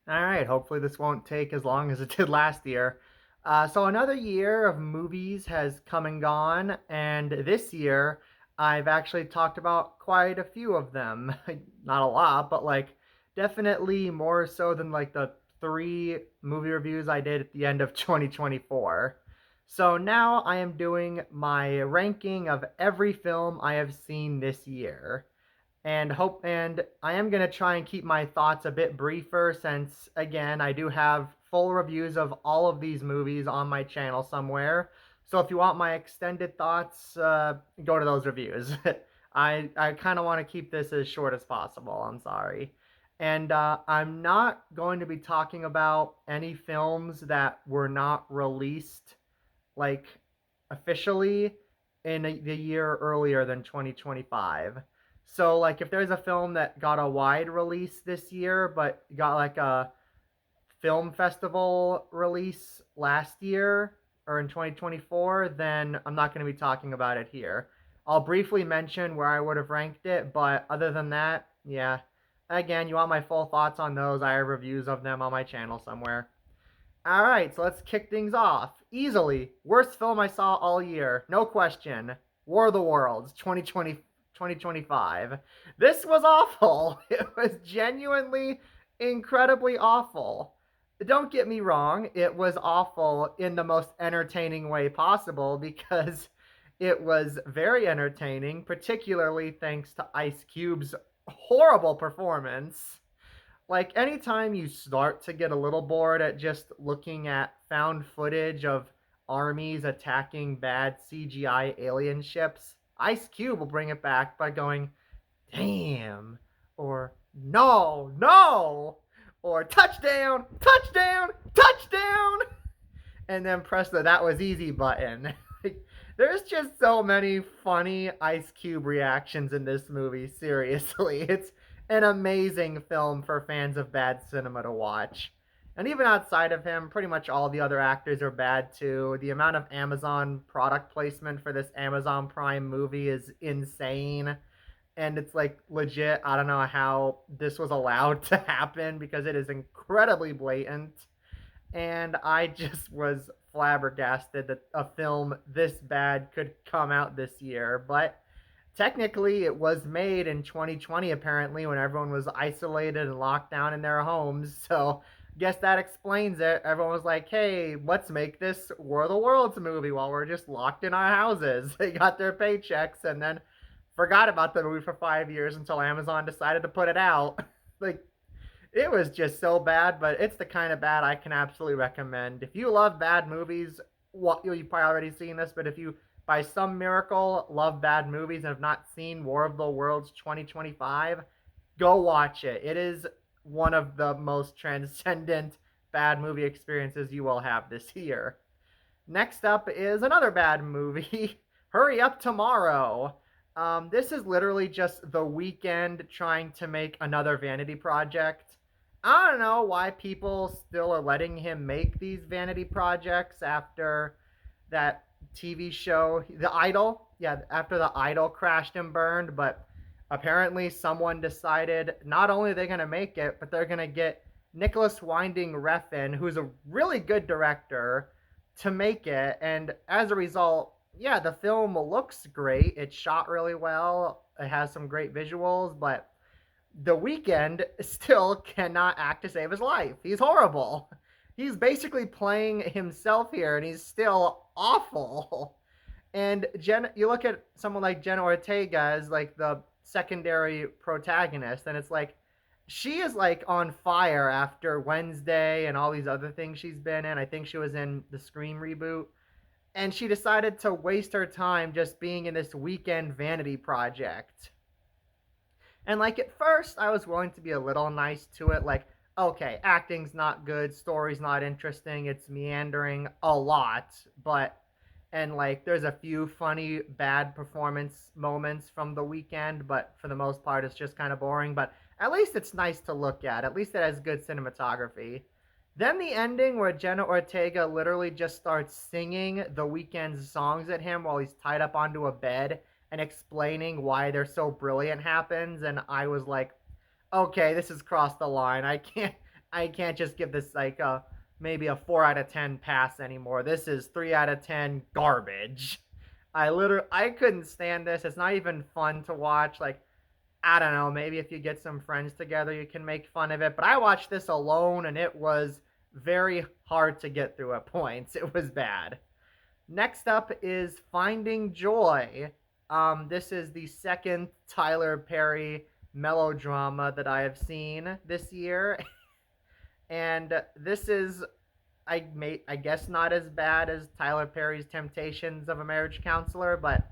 All right, hopefully this won't take as long as it did last year. So another year of movies has come and gone, and this year I've actually talked about quite a few of them. Not a lot, but like definitely more so than like the three movie reviews I did at the end of 2024. So now I am doing my ranking of every film I have seen this year and I am going to try and keep my thoughts a bit briefer since again I do have full reviews of all of these movies on my channel somewhere. So if you want my extended thoughts, go to those reviews. I kind of want to keep this as short as possible. I'm sorry. And I'm not going to be talking about any films that were not released like officially in the year earlier than 2025. So like if there's a film that got a wide release this year but got like a film festival release last year or in 2024, then I'm not going to be talking about it here. I'll briefly mention where I would have ranked it, but other than that, yeah. Again, you want my full thoughts on those? I have reviews of them on my channel somewhere. All right, so let's kick things off. Easily, worst film I saw all year, no question. War of the Worlds, 2025. This was awful. It was genuinely incredibly awful. Don't get me wrong, it was awful in the most entertaining way possible because it was very entertaining, particularly thanks to Ice Cube's horrible performance. Like anytime you start to get a little bored at just looking at found footage of armies attacking bad CGI alien ships, Ice Cube will bring it back by going, damn, or no, no, or touchdown, touchdown, touchdown, and then press the that was easy button. There's just so many funny Ice Cube reactions in this movie, seriously. It's an amazing film for fans of bad cinema to watch. And even outside of him, pretty much all the other actors are bad too. The amount of Amazon product placement for this Amazon Prime movie is insane. And it's like legit, I don't know how this was allowed to happen because it is incredibly blatant, and I just was flabbergasted that a film this bad could come out this year. But technically, it was made in 2020, apparently, when everyone was isolated and locked down in their homes. So, guess that explains it. Everyone was like, hey, let's make this War of the Worlds movie while we're just locked in our houses. They got their paychecks and then forgot about the movie for 5 years until Amazon decided to put it out. Like, it was just so bad, but it's the kind of bad I can absolutely recommend. If you love bad movies, well, you've probably already seen this, but if you, by some miracle, love bad movies and have not seen War of the Worlds 2025, go watch it. It is one of the most transcendent bad movie experiences you will have this year. Next up is another bad movie, Hurry Up Tomorrow. This is literally just The Weeknd trying to make another vanity project. I don't know why people still are letting him make these vanity projects after that TV show, The Idol. Yeah, after The Idol crashed and burned, but apparently someone decided not only are they going to make it, but they're going to get Nicholas Winding Refn, who's a really good director, to make it. And as a result, yeah, the film looks great. It's shot really well. It has some great visuals, but the Weeknd still cannot act to save his life. He's horrible. He's basically playing himself here, and he's still awful. And you look at someone like Jenna Ortega as like the secondary protagonist, and it's like she is like on fire after Wednesday and all these other things she's been in. I think she was in the Scream reboot, and she decided to waste her time just being in this Weeknd vanity project. And like at first, I was willing to be a little nice to it. Like, okay, acting's not good, story's not interesting, it's meandering a lot, but and like there's a few funny bad performance moments from The Weeknd, but for the most part, it's just kind of boring. But at least it's nice to look at. At least it has good cinematography. Then the ending where Jenna Ortega literally just starts singing The Weeknd's songs at him while he's tied up onto a bed and explaining why they're so brilliant happens, and I was like, okay, this has crossed the line. I can't. I can't just give this like a maybe a 4 out of 10 pass anymore. This is 3 out of 10 garbage. I couldn't stand this. It's not even fun to watch. Like, I don't know, maybe if you get some friends together you can make fun of it, but I watched this alone and it was very hard to get through at points. It was bad. Next up is Finding Joy. This is the second Tyler Perry melodrama that I have seen this year, and this is I guess not as bad as Tyler Perry's Temptations of a Marriage Counselor, but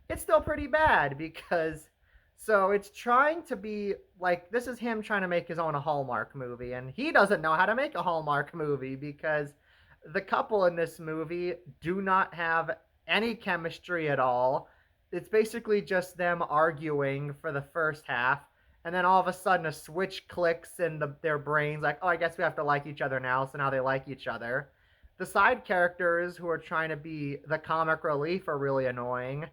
it's still pretty bad because so it's trying to be like this is him trying to make his own Hallmark movie, and he doesn't know how to make a Hallmark movie because the couple in this movie do not have any chemistry at all. It's basically just them arguing for the first half, and then all of a sudden a switch clicks in their brains, like, oh, I guess we have to like each other now, so now they like each other. The side characters who are trying to be the comic relief are really annoying.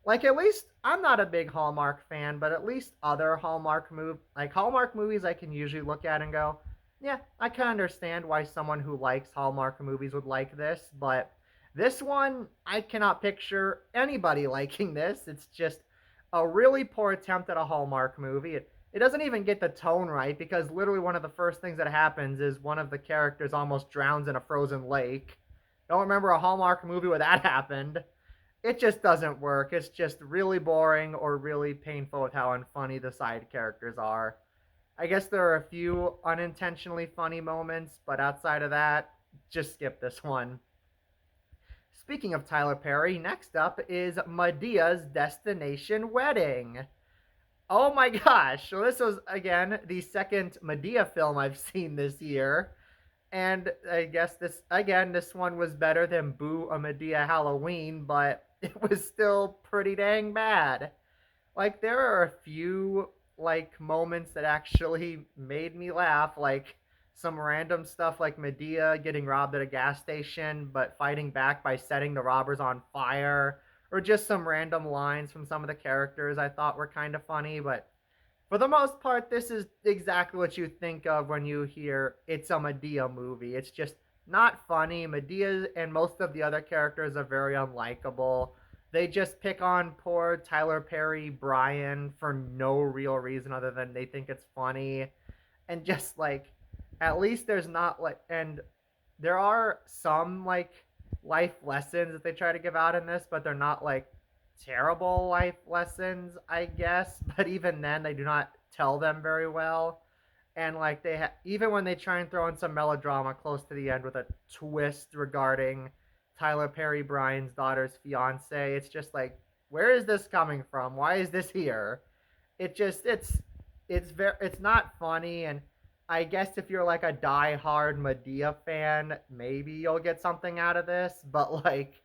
Like at least I'm not a big Hallmark fan, but at least other Hallmark movies I can usually look at and go, yeah, I can understand why someone who likes Hallmark movies would like this, but this one I cannot picture anybody liking this. It's just a really poor attempt at a Hallmark movie. It doesn't even get the tone right because literally one of the first things that happens is one of the characters almost drowns in a frozen lake. Don't remember a Hallmark movie where that happened. It just doesn't work. It's just really boring or really painful with how unfunny the side characters are. I guess there are a few unintentionally funny moments, but outside of that, just skip this one. Speaking of Tyler Perry, next up is Madea's Destination Wedding. Oh my gosh. So this was again the second Madea film I've seen this year. And I guess this one was better than Boo a Madea Halloween, but it was still pretty dang bad. Like there are a few like moments that actually made me laugh, like some random stuff like Medea getting robbed at a gas station but fighting back by setting the robbers on fire, or just some random lines from some of the characters I thought were kind of funny, but for the most part, this is exactly what you think of when you hear it's a Medea movie. It's just not funny. Medea and most of the other characters are very unlikable. They just pick on poor Tyler Perry Brian for no real reason other than they think it's funny. And just like, at least there's not like, and there are some like life lessons that they try to give out in this, but they're not like terrible life lessons, I guess. But even then, they do not tell them very well. And like even when they try and throw in some melodrama close to the end with a twist regarding Tyler Perry Brian's daughter's fiance, it's just like, where is this coming from? Why is this here? It's not funny, and I guess if you're like a die-hard Medea fan, maybe you'll get something out of this. But like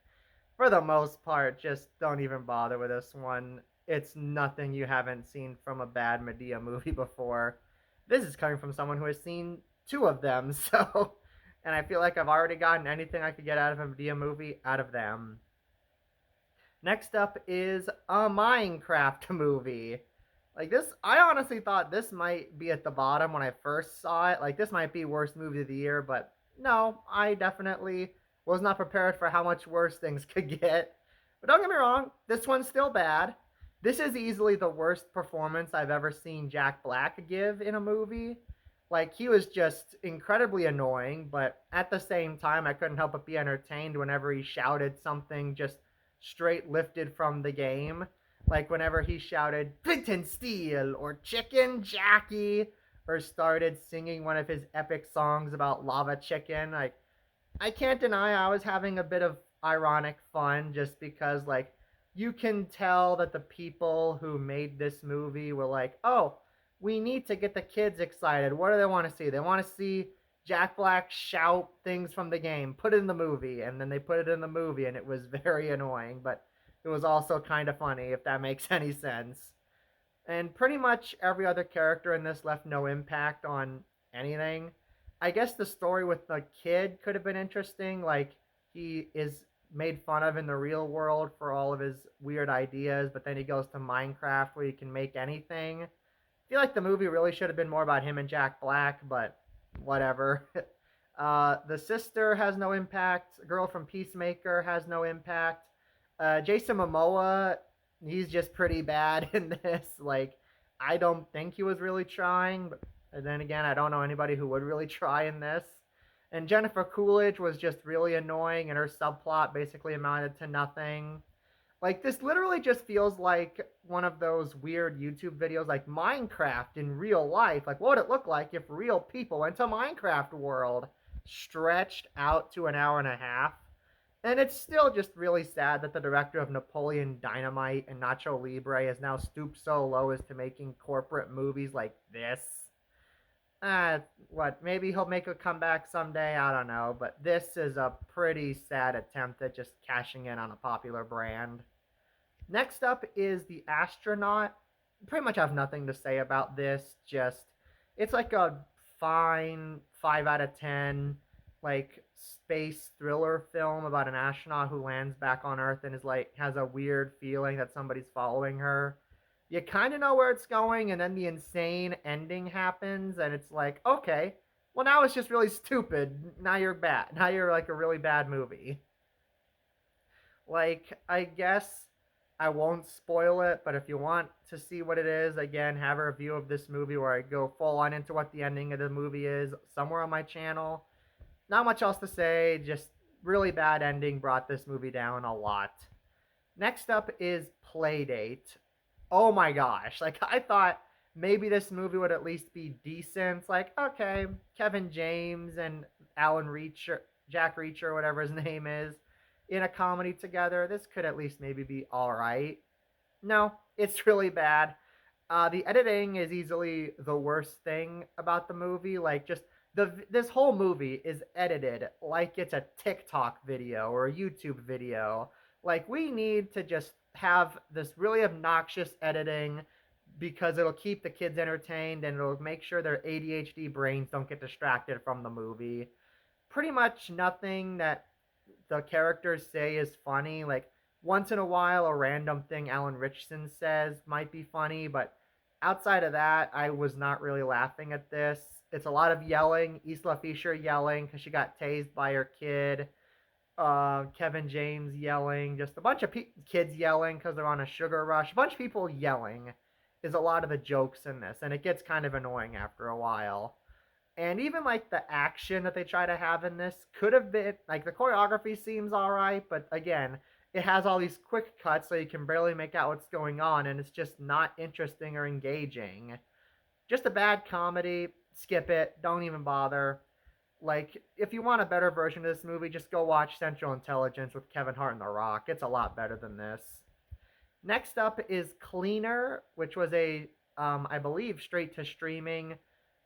for the most part, just don't even bother with this one. It's nothing you haven't seen from a bad Medea movie before. This is coming from someone who has seen two of them, so and I feel like I've already gotten anything I could get out of a Medea movie out of them. Next up is a Minecraft movie. Like this, I honestly thought this might be at the bottom when I first saw it. Like this might be worst movie of the year, but no, I definitely was not prepared for how much worse things could get. But don't get me wrong, this one's still bad. This is easily the worst performance I've ever seen Jack Black give in a movie. Like he was just incredibly annoying, but at the same time I couldn't help but be entertained whenever he shouted something just straight lifted from the game. Like whenever he shouted Clinton Steel or Chicken Jackie, or started singing one of his epic songs about lava chicken. Like I can't deny I was having a bit of ironic fun just because like you can tell that the people who made this movie were like, "Oh, we need to get the kids excited. What do they want to see? They want to see Jack Black shout things from the game. Put it in the movie." And then they put it in the movie and it was very annoying, but it was also kind of funny if that makes any sense. And pretty much every other character in this left no impact on anything. I guess the story with the kid could have been interesting. Like, he is made fun of in the real world for all of his weird ideas, but then he goes to Minecraft where he can make anything. I feel like the movie really should have been more about him and Jack Black, but whatever. The sister has no impact. Girl from Peacemaker has no impact. Jason Momoa, he's just pretty bad in this. Like, I don't think he was really trying, but then again, I don't know anybody who would really try in this. And Jennifer Coolidge was just really annoying, and her subplot basically amounted to nothing. Like, this literally just feels like one of those weird YouTube videos like Minecraft in real life. Like, what would it look like if real people went to Minecraft world? Stretched out to an hour and a half. And it's still just really sad that the director of Napoleon Dynamite and Nacho Libre has now stooped so low as to making corporate movies like this. What? Maybe he'll make a comeback someday. I don't know. But this is a pretty sad attempt at just cashing in on a popular brand. Next up is The Astronaut. Pretty much have nothing to say about this. Just, it's like a fine 5 out of 10, like, space thriller film about an astronaut who lands back on Earth and is like, has a weird feeling that somebody's following her. You kind of know where it's going, and then the insane ending happens, and it's like, okay, well, now it's just really stupid. Now you're bad. Now you're like a really bad movie. Like, I guess I won't spoil it, but if you want to see what it is, again, have a review of this movie where I go full on into what the ending of the movie is somewhere on my channel. Not much else to say, just really bad ending brought this movie down a lot. Next up is Playdate. Oh my gosh, like, I thought maybe this movie would at least be decent. Like, okay, Kevin James and Alan Reacher, Jack Reacher, whatever his name is, in a comedy together. This could at least maybe be all right. No, it's really bad. The editing is easily the worst thing about the movie. Like, just this whole movie is edited like it's a TikTok video or a YouTube video. Like, we need to just have this really obnoxious editing because it'll keep the kids entertained and it'll make sure their ADHD brains don't get distracted from the movie. Pretty much nothing that the characters say is funny. Like, once in a while, a random thing Alan Richardson says might be funny, but outside of that, I was not really laughing at this. It's a lot of yelling. Isla Fisher yelling because she got tased by her kid. Kevin James yelling. Just a bunch of kids yelling because they're on a sugar rush. A bunch of people yelling is a lot of the jokes in this, and it gets kind of annoying after a while. And even like the action that they try to have in this could have been like, the choreography seems all right, but again, it has all these quick cuts so you can barely make out what's going on, and it's just not interesting or engaging. Just a bad comedy. Skip it. Don't even bother. Like, if you want a better version of this movie, just go watch Central Intelligence with Kevin Hart and The Rock. It's a lot better than this. Next up is Cleaner, which was a, I believe, straight to streaming,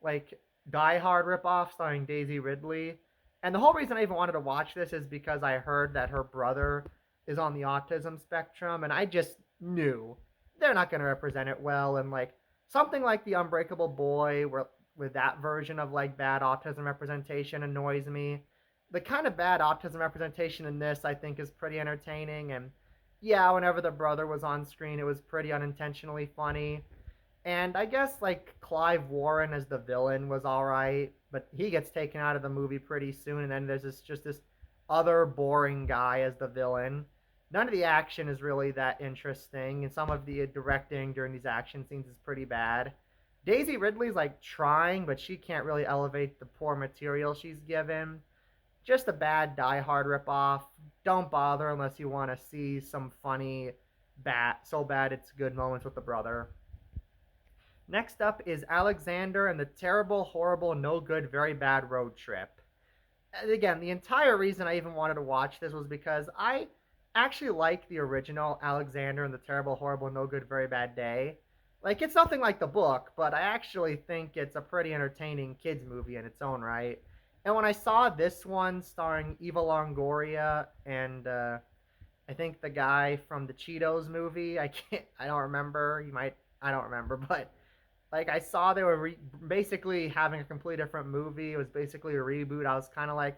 like, Die Hard ripoff starring Daisy Ridley. And the whole reason I even wanted to watch this is because I heard that her brother is on the autism spectrum, and I just knew they're not going to represent it well. And like, something like The Unbreakable Boy, where with that version of like bad autism representation annoys me. The kind of bad autism representation in this, I think, is pretty entertaining. And yeah, whenever the brother was on screen, it was pretty unintentionally funny. And I guess like Clive Warren as the villain was all right, but he gets taken out of the movie pretty soon, and then there's this other boring guy as the villain. None of the action is really that interesting, and some of the directing during these action scenes is pretty bad. Daisy Ridley's like trying, but she can't really elevate the poor material she's given. Just a bad Die Hard ripoff. Don't bother unless you want to see some funny, so bad it's good moments with the brother. Next up is Alexander and the Terrible, Horrible, No Good, Very Bad Road Trip. And again, the entire reason I even wanted to watch this was because I actually like the original Alexander and the Terrible, Horrible, No Good, Very Bad Day. Like, it's nothing like the book, but I actually think it's a pretty entertaining kids movie in its own right. And when I saw this one starring Eva Longoria and I think the guy from the Cheetos movie, I don't remember. I don't remember, but like, I saw they were basically having a completely different movie. It was basically a reboot. I was kind of like,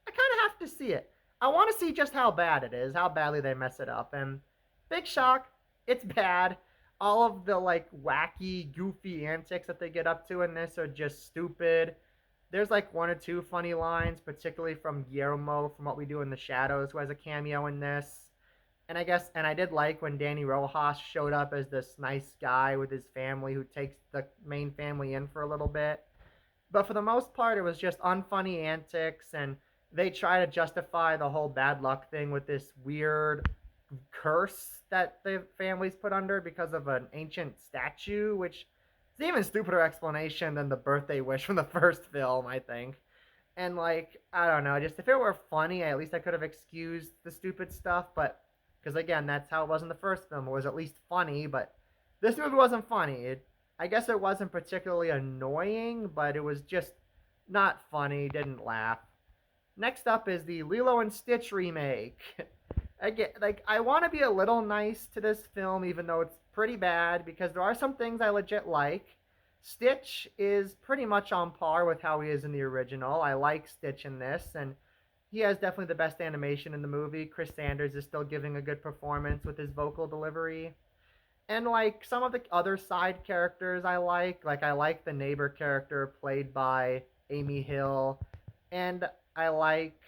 I kind of have to see it. I want to see just how bad it is, how badly they mess it up. And big shock, it's bad. All of the like wacky, goofy antics that they get up to in this are just stupid. There's like one or two funny lines, particularly from Guillermo from What We Do in the Shadows, who has a cameo in this. And I guess, and I did like when Danny Rojas showed up as this nice guy with his family who takes the main family in for a little bit. But for the most part, it was just unfunny antics, and they try to justify the whole bad luck thing with this weird curse that the families put under because of an ancient statue, which is an even stupider explanation than the birthday wish from the first film, I think. And like, I don't know, just if it were funny, at least I could have excused the stupid stuff. But because again, that's how it was in the first film. It was at least funny, but this movie wasn't funny. I guess it wasn't particularly annoying, but it was just not funny. Didn't laugh. Next up is the Lilo and Stitch remake. Again, like I want to be a little nice to this film, even though it's pretty bad, because there are some things I legit like. Stitch is pretty much on par with how he is in the original. I like Stitch in this, and he has definitely the best animation in the movie. Chris Sanders is still giving a good performance with his vocal delivery. And like some of the other side characters like I like the neighbor character played by Amy Hill, and I like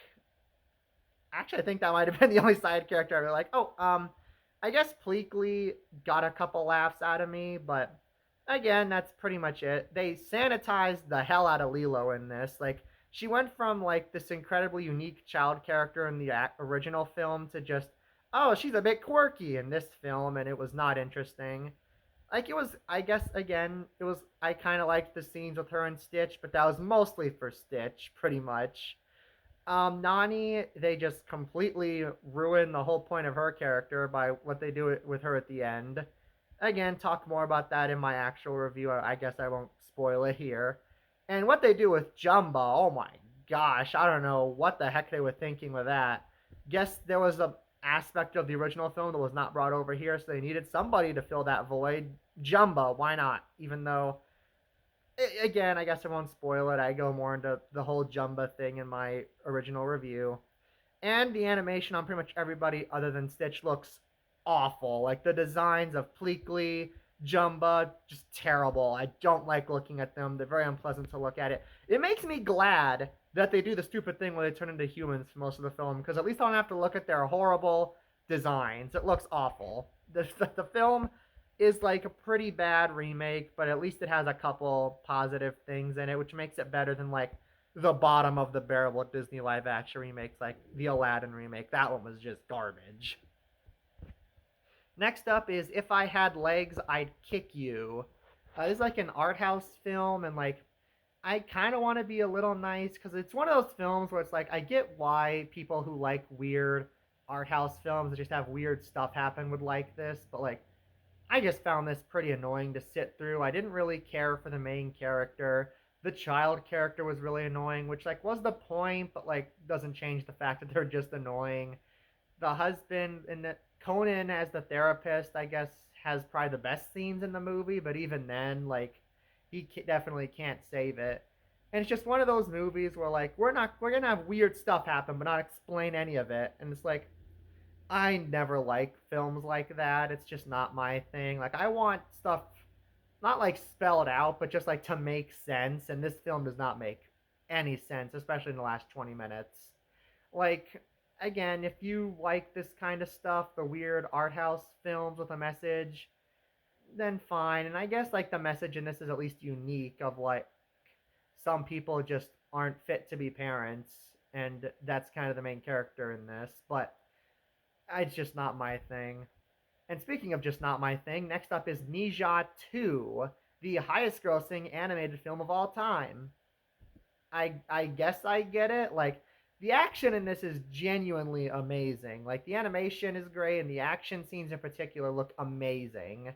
actually, I think that might have been the only side character I really like. I guess Pleakley got a couple laughs out of me, but again, that's pretty much it. They sanitized the hell out of Lilo in this. Like, she went from like this incredibly unique child character in the original film to just, oh, she's a bit quirky in this film, and it was not interesting. Like it was, I guess again, it was. I kind of liked the scenes with her and Stitch, but that was mostly for Stitch, pretty much. Nani, they just completely ruin the whole point of her character by what they do with her at the end. Again, talk more about that in my actual review. I guess I won't spoil it here. And what they do with Jumba, oh my gosh, I don't know what the heck they were thinking with that. Guess there was a aspect of the original film that was not brought over here, so they needed somebody to fill that void. Jumba, why not? Even though again, I guess I won't spoil it. I go more into the whole Jumba thing in my original review. And the animation on pretty much everybody other than Stitch looks awful. Like the designs of Pleakley, Jumba, just terrible. I don't like looking at them. They're very unpleasant to look at. It makes me glad that they do the stupid thing where they turn into humans for most of the film, because at least I don't have to look at their horrible designs. It looks awful. The film is like a pretty bad remake, but at least it has a couple positive things in it, which makes it better than like the bottom of the barrel Disney live action remakes, like the Aladdin remake. That one was just garbage. Next up is If I Had Legs, I'd Kick You. This is like an art house film, and like I kind of want to be a little nice because it's one of those films where it's like I get why people who like weird art house films that just have weird stuff happen would like this, but like I just found this pretty annoying to sit through. I didn't really care for the main character. The child character was really annoying, which like was the point, but like doesn't change the fact that they're just annoying. The husband and Conan as the therapist, I guess, has probably the best scenes in the movie, but even then, like, he definitely can't save it. And it's just one of those movies where like we're gonna have weird stuff happen, but not explain any of it. And it's like I never like films like that. It's just not my thing. Like I want stuff not like spelled out, but just like to make sense. And this film does not make any sense, especially in the last 20 minutes. Like again, if you like this kind of stuff, the weird art house films with a message, then fine. And I guess like the message in this is at least unique of like some people just aren't fit to be parents, and that's kind of the main character in this. But it's just not my thing. And speaking of just not my thing, next up is Ninja 2, the highest grossing animated film of all time. I guess I get it. Like the action in this is genuinely amazing. Like the animation is great and the action scenes in particular look amazing.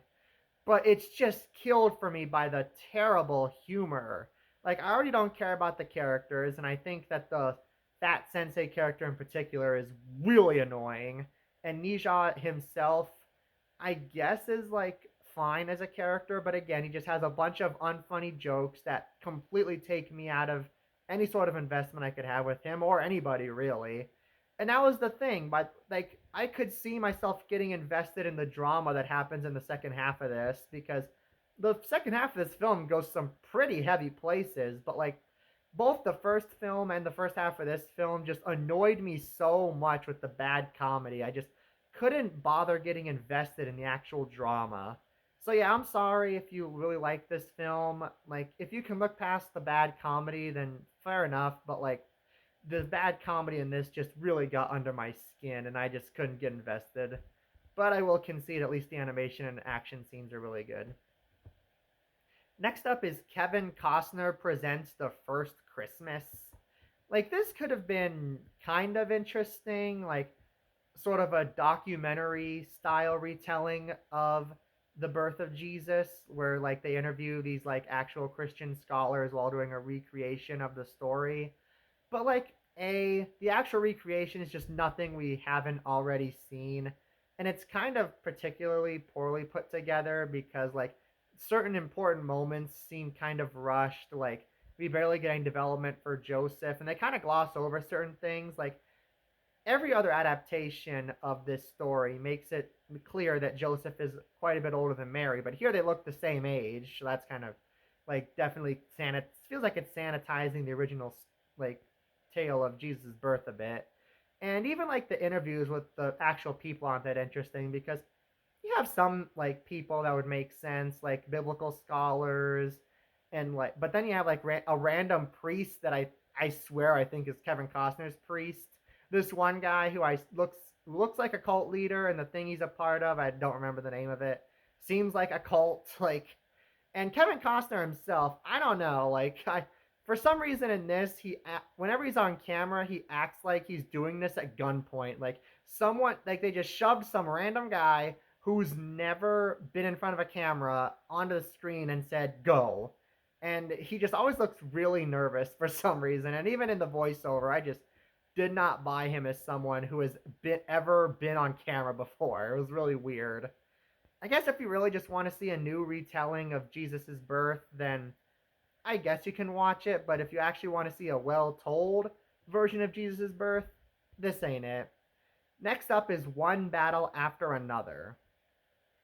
But it's just killed for me by the terrible humor. Like I already don't care about the characters, and I think that the Fat Sensei character in particular is really annoying. And Ninja himself, I guess, is like fine as a character, but again, he just has a bunch of unfunny jokes that completely take me out of any sort of investment I could have with him or anybody really. And that was the thing, but like I could see myself getting invested in the drama that happens in the second half of this because the second half of this film goes some pretty heavy places, but like both the first film and the first half of this film just annoyed me so much with the bad comedy. I just couldn't bother getting invested in the actual drama. So yeah, I'm sorry if you really like this film. Like, if you can look past the bad comedy, then fair enough. But like, the bad comedy in this just really got under my skin, and I just couldn't get invested. But I will concede at least the animation and action scenes are really good. Next up is Kevin Costner presents The First Christmas. Like, this could have been kind of interesting, like sort of a documentary style retelling of the birth of Jesus, where like they interview these like actual Christian scholars while doing a recreation of the story. But like, the actual recreation is just nothing we haven't already seen, and it's kind of particularly poorly put together because like certain important moments seem kind of rushed. Like, we barely getting development for Joseph, and they kind of gloss over certain things. Like, every other adaptation of this story makes it clear that Joseph is quite a bit older than Mary, but here they look the same age, so that's kind of like definitely feels like it's sanitizing the original like tale of Jesus' birth a bit. And even like the interviews with the actual people aren't that interesting because you have some like people that would make sense, like biblical scholars, and like, but then you have like a random priest that I swear I think is Kevin Costner's priest. This one guy who I looks like a cult leader, and the thing he's a part of, I don't remember the name of it, seems like a cult. Like, and Kevin Costner himself, I don't know, like I for some reason in this, whenever he's on camera, he acts like he's doing this at gunpoint. Like, someone, like they just shoved some random guy who's never been in front of a camera onto the screen and said go, and he just always looks really nervous for some reason. And even in the voiceover, I just did not buy him as someone who has ever been on camera before. It was really weird. I guess if you really just want to see a new retelling of Jesus's birth, then I guess you can watch it. But if you actually want to see a well told version of Jesus's birth, this ain't it. Next up is One Battle After Another.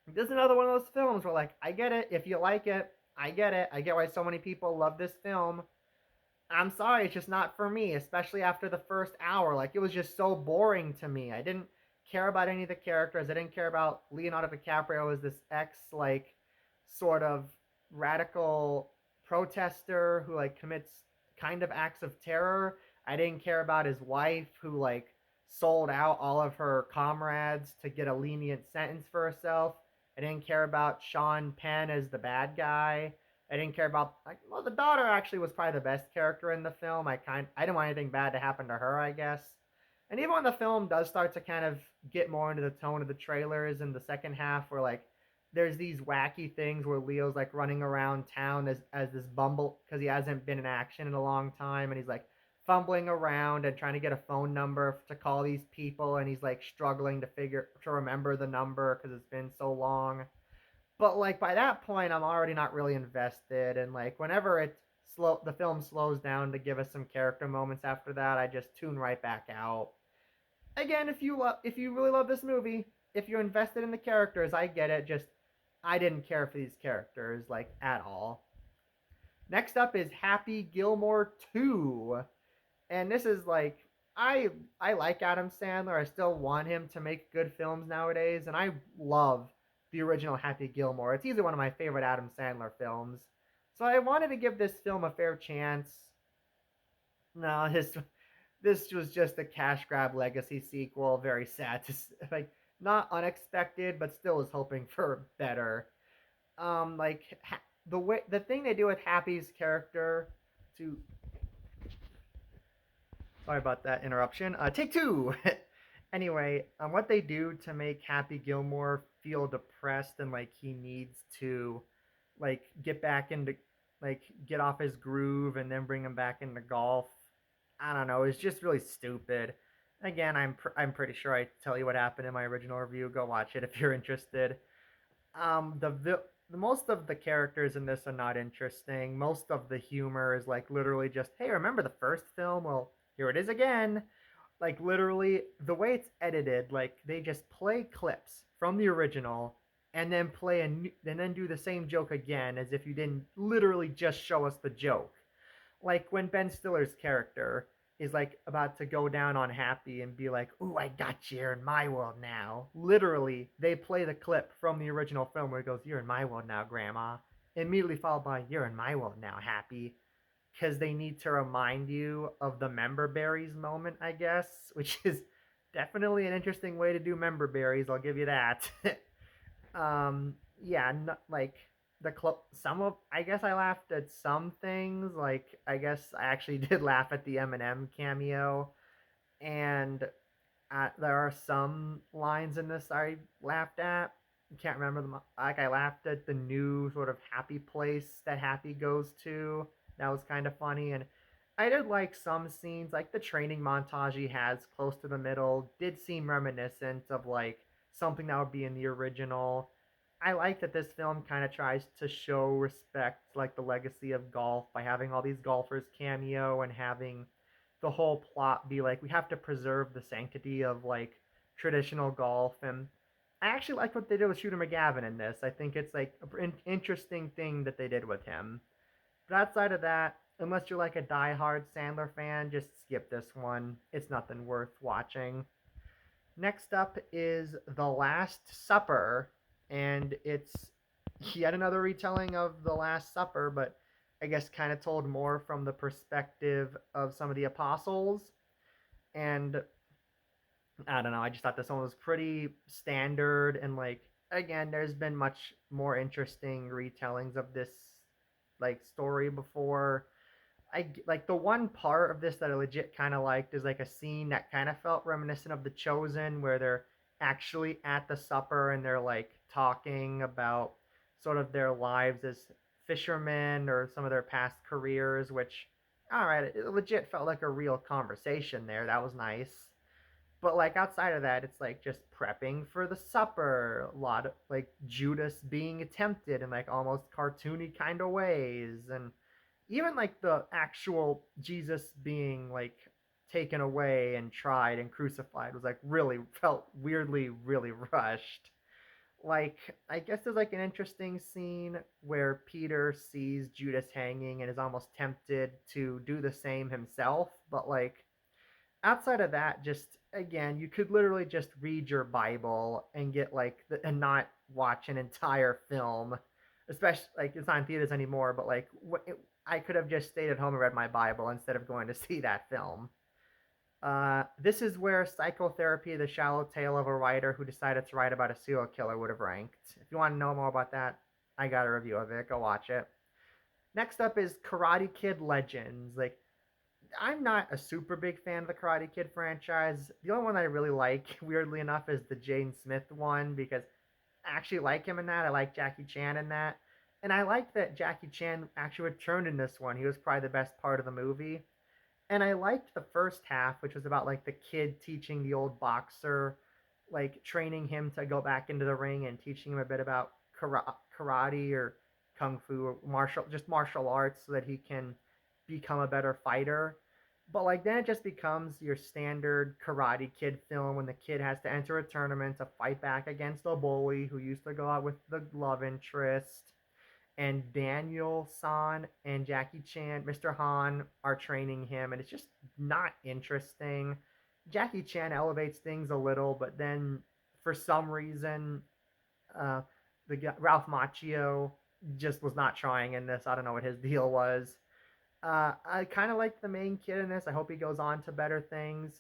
This is another one of those films where, like, I get it. If you like it, I get it. I get why so many people love this film. I'm sorry, it's just not for me, especially after the first hour. Like, it was just so boring to me. I didn't care about any of the characters. I didn't care about Leonardo DiCaprio as this like, sort of radical protester who, like, commits kind of acts of terror. I didn't care about his wife who, like, sold out all of her comrades to get a lenient sentence for herself. I didn't care about Sean Penn as the bad guy. I didn't care about, like, well, the daughter actually was probably the best character in the film. I didn't want anything bad to happen to her, I guess. And even when the film does start to kind of get more into the tone of the trailers in the second half, where like there's these wacky things where Leo's like running around town as this bumble because he hasn't been in action in a long time, and he's like fumbling around and trying to get a phone number to call these people, and he's like struggling to remember the number because it's been so long. But like by that point, I'm already not really invested, and like whenever the film slows down to give us some character moments after that, I just tune right back out. Again, if you really love this movie, if you're invested in the characters, I get it. Just I didn't care for these characters like at all. Next up is Happy Gilmore 2. And this is like, I like Adam Sandler. I still want him to make good films nowadays, and I love the original Happy Gilmore. It's easily one of my favorite Adam Sandler films. So I wanted to give this film a fair chance. No, this was just a cash grab legacy sequel. Very sad to like, not unexpected, but still was hoping for better. Like the thing they do with Happy's character to sorry about that interruption. Take two. Anyway, what they do to make Happy Gilmore feel depressed and like he needs to like get back into like get off his groove and then bring him back into golf. I don't know. It's just really stupid. Again, I'm pretty sure I tell you what happened in my original review. Go watch it if you're interested. The most of the characters in this are not interesting. Most of the humor is like literally just, hey, remember the first film? Well, here it is again. Like literally the way it's edited, like they just play clips from the original and then and then do the same joke again as if you didn't literally just show us the joke. Like when Ben Stiller's character is like about to go down on Happy and be like, "Ooh, I got you. You're in my world now." Literally, they play the clip from the original film where he goes, "You're in my world now, Grandma." Immediately followed by, "You're in my world now, Happy." Because they need to remind you of the member berries moment, I guess, which is definitely an interesting way to do member berries. I'll give you that. Yeah, like some of I guess I laughed at some things. Like I guess I actually did laugh at the Eminem cameo, and there are some lines in this I laughed at. Can't remember them. Like I laughed at the new sort of happy place that Happy goes to. That was kind of funny, and I did like some scenes, like the training montage he has close to the middle, did seem reminiscent of like something that would be in the original. I like that this film kind of tries to show respect, like the legacy of golf, by having all these golfers cameo and having the whole plot be like we have to preserve the sanctity of like traditional golf. And I actually like what they did with Shooter McGavin in this. I think it's like an interesting thing that they did with him. But outside of that, unless you're like a die-hard Sandler fan, just skip this one. It's nothing worth watching. Next up is The Last Supper, and it's yet another retelling of The Last Supper, but I guess kind of told more from the perspective of some of the apostles. And I don't know, I just thought this one was pretty standard, and like again, there's been much more interesting retellings of this like story before. I like the one part of this that I legit kind of liked is like a scene that kind of felt reminiscent of The Chosen, where they're actually at the supper and they're like talking about sort of their lives as fishermen or some of their past careers. Which, all right, it legit felt like a real conversation there. That was nice. But like outside of that, it's like just prepping for the supper. A lot of like Judas being tempted in like almost cartoony kind of ways, and even like the actual Jesus being like taken away and tried and crucified was like really felt weirdly really rushed. Like I guess there's like an interesting scene where Peter sees Judas hanging and is almost tempted to do the same himself, but like outside of that, just again, you could literally just read your Bible and get like and not watch an entire film. Especially like it's not in theaters anymore, but like I could have just stayed at home and read my Bible instead of going to see that film. This is where Psychotherapy, the shallow tale of a writer who decided to write about a serial killer, would have ranked. If you want to know more about that, I got a review of it. Go watch it. Next up is Karate Kid Legends. Like I'm not a super big fan of the Karate Kid franchise. The only one I really like, weirdly enough, is the Jaden Smith one because I actually like him in that. I like Jackie Chan in that. And I like that Jackie Chan actually returned in this one. He was probably the best part of the movie. And I liked the first half, which was about like the kid teaching the old boxer, like training him to go back into the ring and teaching him a bit about karate or kung fu or martial arts so that he can become a better fighter. But like then it just becomes your standard Karate Kid film when the kid has to enter a tournament to fight back against a bully who used to go out with the love interest. And Daniel San and Jackie Chan, Mr. Han, are training him, and it's just not interesting. Jackie Chan elevates things a little, but then for some reason, uh, Ralph Macchio just was not trying in this. I don't know what his deal was. I kind of like the main kid in this. I hope he goes on to better things.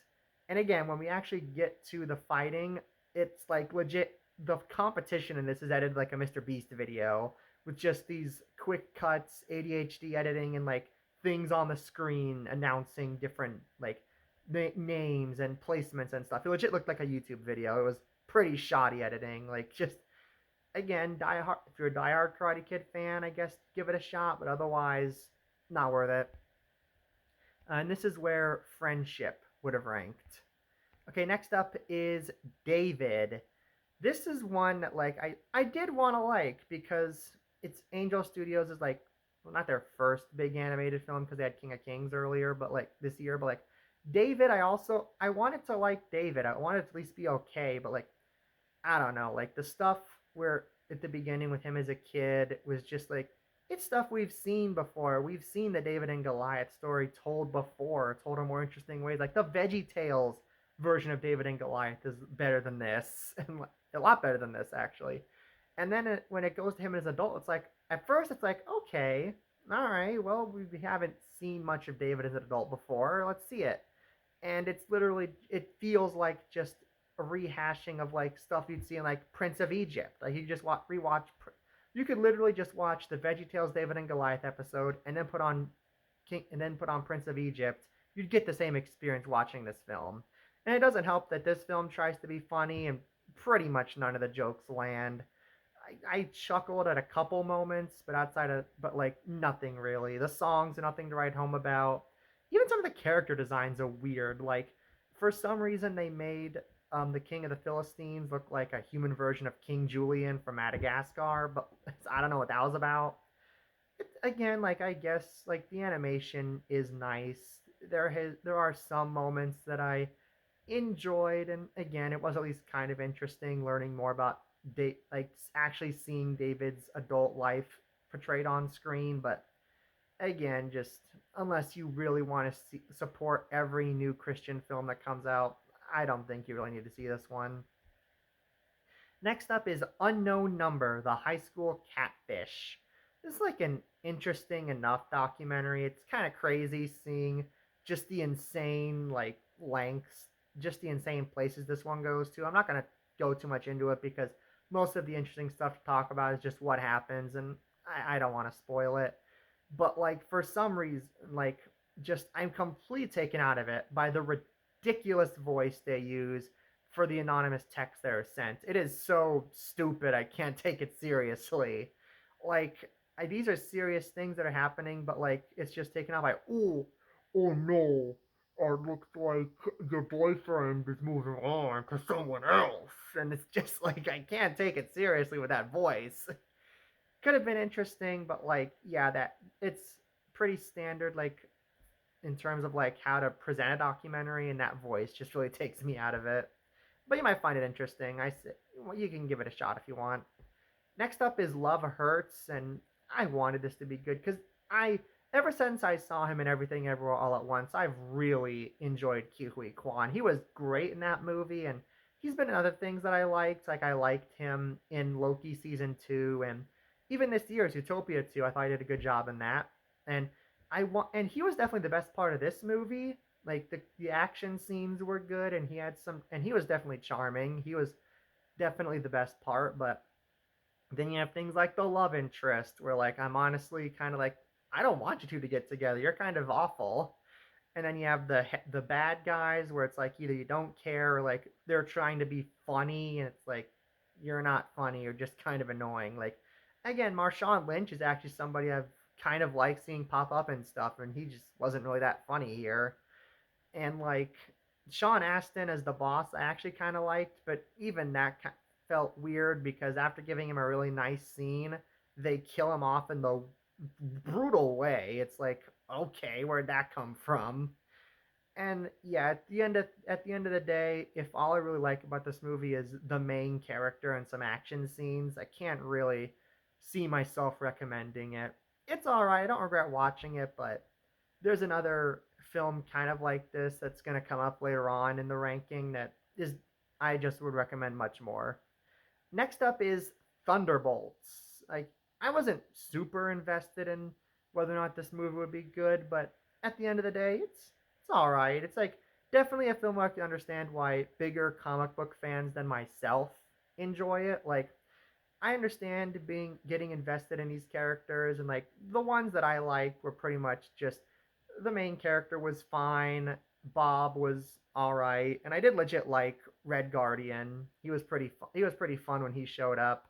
And again, when we actually get to the fighting, it's like legit. The competition in this is edited like a Mr. Beast video with just these quick cuts, ADHD editing, and like things on the screen announcing different like names and placements and stuff. It legit looked like a YouTube video. It was pretty shoddy editing. Like just again, die hard. If you're a diehard Karate Kid fan, I guess give it a shot. But otherwise, not worth it. And this is where Friendship would have ranked. Okay, next up is David. This is one that like I did want to like because it's Angel Studios is like well, not their first big animated film because they had King of Kings earlier, but like this year, but like David, I wanted to like David. I wanted to at least be okay, but like I don't know, like the stuff where at the beginning with him as a kid was just like It's stuff we've seen before. We've seen the David and Goliath story told before, told in more interesting ways. Like the Veggie Tales version of David and Goliath is better than this, and a lot better than this actually. And then when it goes to him as an adult, it's like at first it's like okay, all right, well we haven't seen much of David as an adult before. Let's see it. And it's literally it feels like just a rehashing of like stuff you'd see in like Prince of Egypt. Like you just rewatch. You could literally just watch the VeggieTales David and Goliath episode and then put on Prince of Egypt. You'd get the same experience watching this film. And it doesn't help that this film tries to be funny and pretty much none of the jokes land. I chuckled at a couple moments, but like nothing really. The songs are nothing to write home about. Even some of the character designs are weird. Like for some reason they made the King of the Philistines look like a human version of King Julian from Madagascar, but I don't know what that was about. Again, like I guess like the animation is nice. There are some moments that I enjoyed, and again, it was at least kind of interesting learning more about like actually seeing David's adult life portrayed on screen. But again, just unless you really want to support every new Christian film that comes out, I don't think you really need to see this one. Next up is Unknown Number, the high school catfish. This is like an interesting enough documentary. It's kind of crazy seeing just the insane like lengths, just the insane places this one goes to. I'm not gonna go too much into it because most of the interesting stuff to talk about is just what happens, and I don't want to spoil it. But like for some reason, like just I'm completely taken out of it by the ridiculous voice they use for the anonymous text that are sent. It is so stupid. I can't take it seriously. Like these are serious things that are happening, but like it's just taken out by oh no. It looks like your boyfriend is moving on to someone else. And it's just like, I can't take it seriously with that voice. Could have been interesting, but like, yeah, that it's pretty standard, like, in terms of like how to present a documentary, and that voice just really takes me out of it. But you might find it interesting. Well, you can give it a shot if you want. Next up is Love Hurts, and I wanted this to be good because I ever since I saw him in Everything Everywhere All at Once, I've really enjoyed Ke Huy Quan. He was great in that movie, and he's been in other things that I liked. Like I liked him in Loki season 2, and even this year's Utopia 2. I thought he did a good job in that, and and he was definitely the best part of this movie. Like the action scenes were good, and he was definitely charming. He was definitely the best part, but then you have things like the love interest, where like I'm honestly kind of like I don't want you two to get together. You're kind of awful. And then you have the bad guys, where it's like either you don't care or like they're trying to be funny, and it's like you're not funny. You're just kind of annoying. Like again, Marshawn Lynch is actually somebody I've kind of liked seeing pop up and stuff, and he just wasn't really that funny here. And like Sean Astin as the boss, I actually kind of liked, but even that felt weird because after giving him a really nice scene, they kill him off in the brutal way. It's like, okay, where'd that come from? And yeah, at the end of the day, if all I really like about this movie is the main character and some action scenes, I can't really see myself recommending it. It's all right. I don't regret watching it, but there's another film kind of like this that's going to come up later on in the ranking that is I just would recommend much more. Next up is Thunderbolts. Like I wasn't super invested in whether or not this movie would be good, but at the end of the day, it's all right. It's like definitely a film where I can understand why bigger comic book fans than myself enjoy it. Like I understand getting invested in these characters, and like the ones that I liked were pretty much just the main character was fine, Bob was all right, and I did legit like Red Guardian. He was pretty fun when he showed up.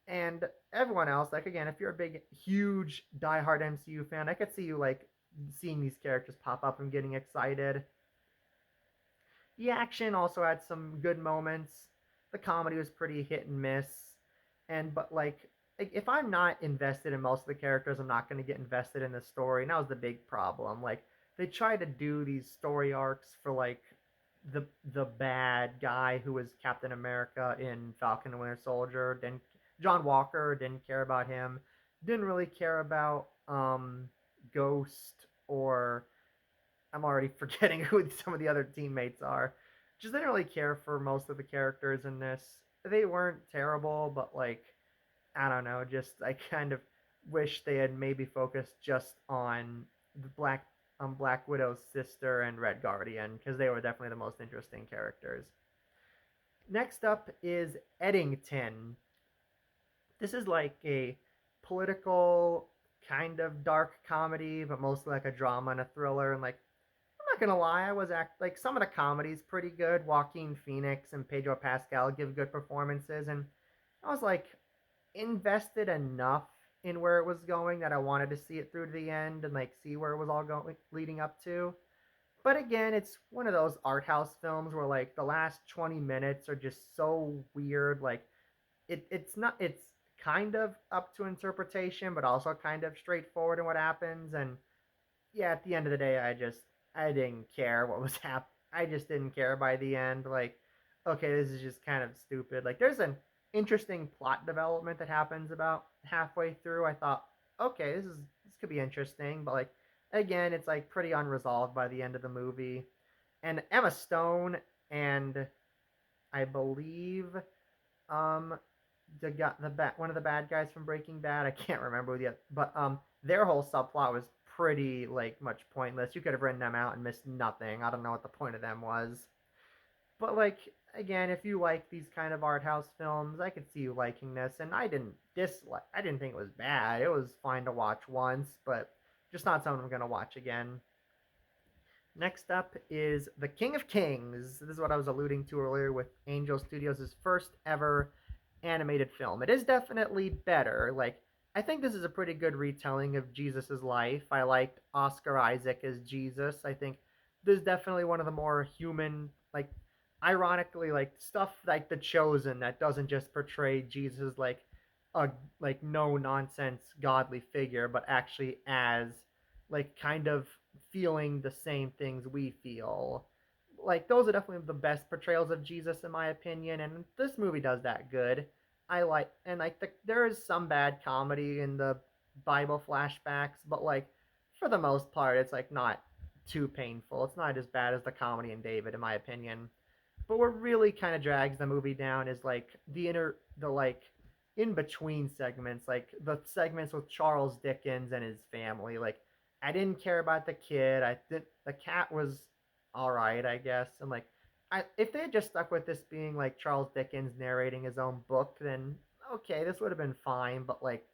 And everyone else, like again, if you're a big huge diehard MCU fan, I could see you like seeing these characters pop up and getting excited. The action also had some good moments. The comedy was pretty hit and miss. And but like if I'm not invested in most of the characters, I'm not going to get invested in the story. And that was the big problem. Like they tried to do these story arcs for like the bad guy who was Captain America in Falcon and Winter Soldier. Then John Walker, didn't care about him. Didn't really care about Ghost, or I'm already forgetting who some of the other teammates are. Just didn't really care for most of the characters in this. They weren't terrible, but like, I don't know, just I kind of wish they had maybe focused just on the Black Widow's sister and Red Guardian, because they were definitely the most interesting characters. Next up is Eddington. This is like a political kind of dark comedy, but mostly like a drama and a thriller. And like, I'm not gonna lie, I was like some of the comedy's pretty good. Joaquin Phoenix and Pedro Pascal give good performances, and I was like invested enough in where it was going that I wanted to see it through to the end and like see where it was all going leading up to. But again, it's one of those art house films where like the last 20 minutes are just so weird. Like it's not it's kind of up to interpretation, but also kind of straightforward in what happens. And yeah, at the end of the day, I didn't care what was happening. I just didn't care by the end. Like, okay, this is just kind of stupid. Like, there's an interesting plot development that happens about halfway through. I thought, okay, this could be interesting, but like, again, it's like pretty unresolved by the end of the movie. And Emma Stone and I believe um one of the bad guys from Breaking Bad. I can't remember yet, but their whole subplot was pretty like much pointless. You could have written them out and missed nothing. I don't know what the point of them was. But like again, if you like these kind of art house films, I could see you liking this. And I didn't think it was bad. It was fine to watch once, but just not something I'm gonna watch again. Next up is The King of Kings. This is what I was alluding to earlier with Angel Studios' first ever animated film. It is definitely better. Like, I think this is a pretty good retelling of Jesus' life. I liked Oscar Isaac as Jesus. I think this is definitely one of the more human, like, ironically, like stuff like The Chosen that doesn't just portray Jesus like a like no nonsense godly figure, but actually as like kind of feeling the same things we feel. Like those are definitely the best portrayals of Jesus in my opinion, and this movie does that good. I like and like there is some bad comedy in the Bible flashbacks, but like for the most part, it's like not too painful. It's not as bad as the comedy in David, in my opinion. But what really kind of drags the movie down is like the like in between segments, like the segments with Charles Dickens and his family. Like I didn't care about the kid. I did the cat was all right, I guess. And like if they had just stuck with this being like Charles Dickens narrating his own book, then okay, this would have been fine. But like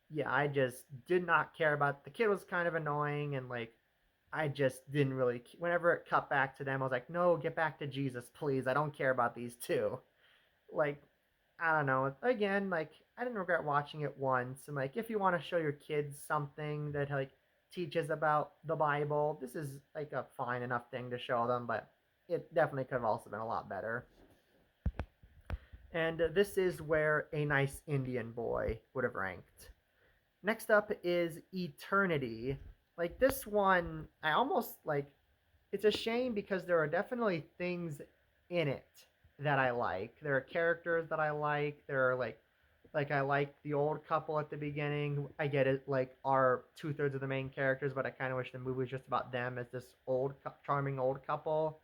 yeah, I just did not care about the kid was kind of annoying and like I just didn't really. Whenever it cut back to them, I was like, no, get back to Jesus, please. I don't care about these two. Like, I don't know. Again, like, I didn't regret watching it once. And, like, if you want to show your kids something that, like, teaches about the Bible, this is, like, a fine enough thing to show them, but it definitely could have also been a lot better. And this is where A Nice Indian Boy would have ranked. Next up is Eternity. Like, this one, I almost, like, it's a shame because there are definitely things in it that I like. There are characters that I like. There are like I like the old couple at the beginning. I get it, like are 2/3 of the main characters, but I kind of wish the movie was just about them as this charming old couple.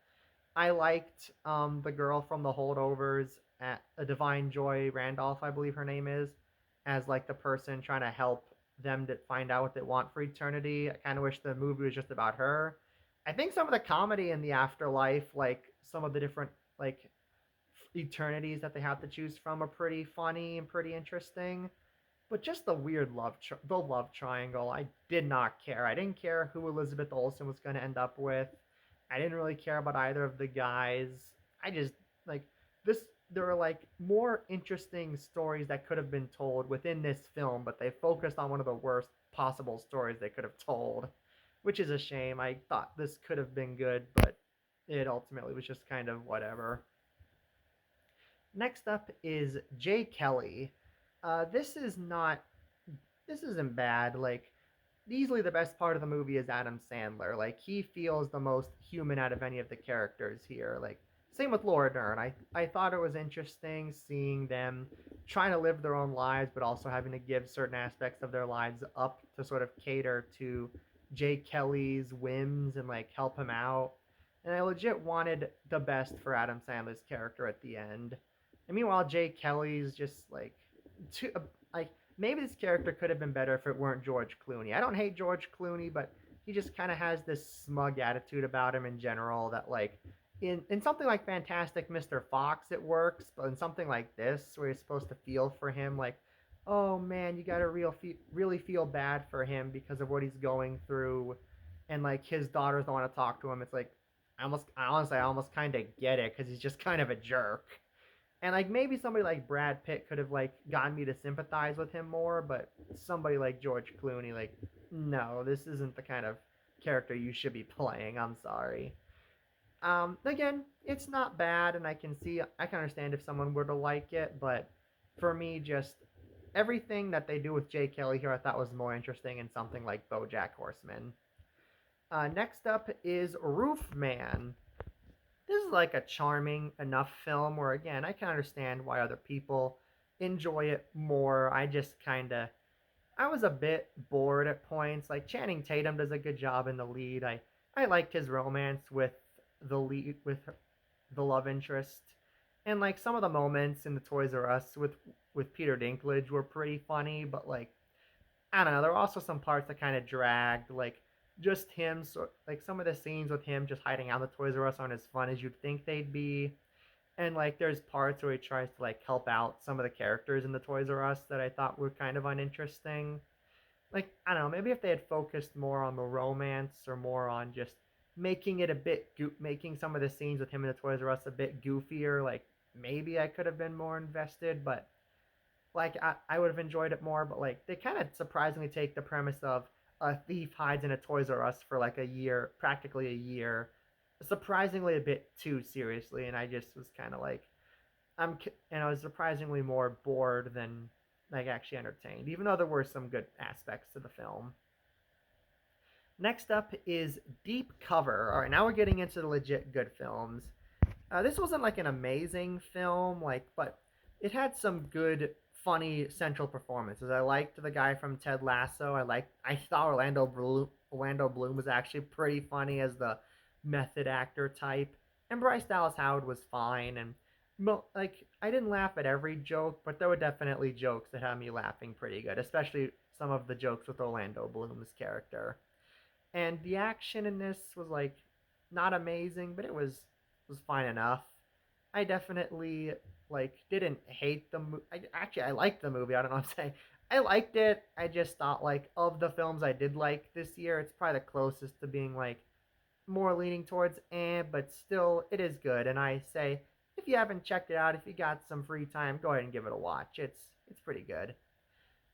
I liked the girl from the Holdovers at Divine Joy Randolph, I believe her name is, as like the person trying to help them to find out what they want for eternity. I kind of wish the movie was just about her. I think some of the comedy in the afterlife, like some of the different like eternities that they have to choose from, are pretty funny and pretty interesting. But just the weird the love triangle, I did not care. I didn't care who Elizabeth Olsen was going to end up with. I didn't really care about either of the guys. I just like this. There were like more interesting stories that could have been told within this film, but they focused on one of the worst possible stories they could have told, which is a shame. I thought this could have been good, but it ultimately was just kind of whatever. Next up is Jay Kelly. This is not this isn't bad. Like easily the best part of the movie is Adam Sandler. Like he feels the most human out of any of the characters here. Like same with Laura Dern. I thought it was interesting seeing them trying to live their own lives, but also having to give certain aspects of their lives up to sort of cater to Jay Kelly's whims and like help him out. And I legit wanted the best for Adam Sandler's character at the end. And meanwhile, Jay Kelly's just like, too, like maybe this character could have been better if it weren't George Clooney. I don't hate George Clooney, but he just kind of has this smug attitude about him in general that like in something like Fantastic Mr. Fox it works, but in something like this where you're supposed to feel for him like, oh man, you got to really feel bad for him because of what he's going through, and like his daughters don't want to talk to him. It's like I almost kind of get it because he's just kind of a jerk. And like maybe somebody like Brad Pitt could have like gotten me to sympathize with him more, but somebody like George Clooney, like, no, this isn't the kind of character you should be playing. I'm sorry. Again, it's not bad, and I can understand if someone were to like it, but for me, just everything that they do with Jay Kelly here, I thought was more interesting in something like BoJack Horseman. Next up is Roof Man. This is like a charming enough film where, again, I can understand why other people enjoy it more. I was a bit bored at points. Like Channing Tatum does a good job in the lead. I liked his romance with the love interest, and like some of the moments in the Toys R Us with Peter Dinklage were pretty funny. But like I don't know, there were also some parts that kind of dragged. Like just him, like some of the scenes with him just hiding out in the Toys R Us aren't as fun as you'd think they'd be. And like there's parts where he tries to like help out some of the characters in the Toys R Us that I thought were kind of uninteresting. Like I don't know, maybe if they had focused more on the romance or more on just making it a bit making some of the scenes with him in the Toys R Us a bit goofier, like maybe I could have been more invested. But like I would have enjoyed it more. But like they kind of surprisingly take the premise of a thief hides in a Toys R Us for like a year, practically a year, surprisingly a bit too seriously, and I just was kind of like and I was surprisingly more bored than like actually entertained, even though there were some good aspects to the film. Next up is Deep Cover. All right, now we're getting into the legit good films. This wasn't like an amazing film, like, but it had some good, funny central performances. I liked the guy from Ted Lasso. I thought Orlando Bloom was actually pretty funny as the method actor type, and Bryce Dallas Howard was fine. And like, I didn't laugh at every joke, but there were definitely jokes that had me laughing pretty good, especially some of the jokes with Orlando Bloom's character. And the action in this was like not amazing, but it was fine enough. I definitely like didn't hate the movie. I liked the movie. I don't know what I'm saying. I liked it. I just thought like of the films I did like this year, it's probably the closest to being like more leaning towards but still it is good. And I say if you haven't checked it out, if you got some free time, go ahead and give it a watch. It's pretty good.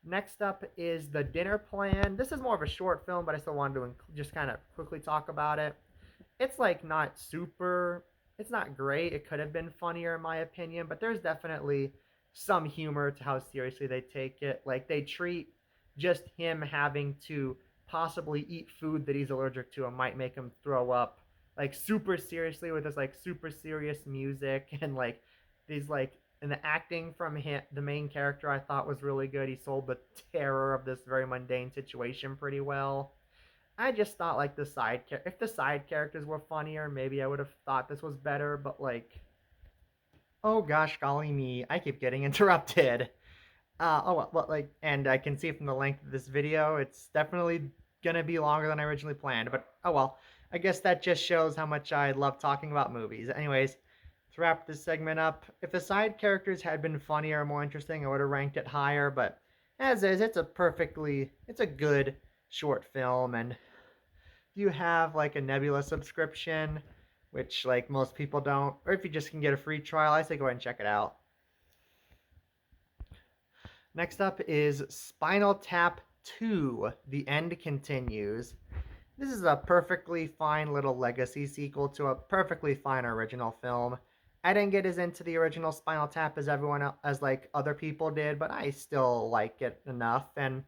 Next up is The Dinner Plan. This is more of a short film, but I still wanted to just kind of quickly talk about it. It's like not super, it's not great. It could have been funnier in my opinion, but there's definitely some humor to how seriously they take it. Like they treat just him having to possibly eat food that he's allergic to and might make him throw up like super seriously with this like super serious music and like these like and the acting from him, the main character, I thought was really good. He sold the terror of this very mundane situation pretty well. I just thought like if the side characters were funnier, maybe I would have thought this was better. But like, oh gosh, golly me, I keep getting interrupted. Like, and I can see from the length of this video, it's definitely gonna be longer than I originally planned. But oh well, I guess that just shows how much I love talking about movies. Anyways, to wrap this segment up, if the side characters had been funnier or more interesting, I would have ranked it higher. But as is, it's a good short film. And if you have like a Nebula subscription, which like most people don't, or if you just can get a free trial, I say go ahead and check it out. Next up is Spinal Tap 2, The End Continues. This is a perfectly fine little legacy sequel to a perfectly fine original film. I didn't get as into the original Spinal Tap as everyone else, as like other people did, but I still like it enough. And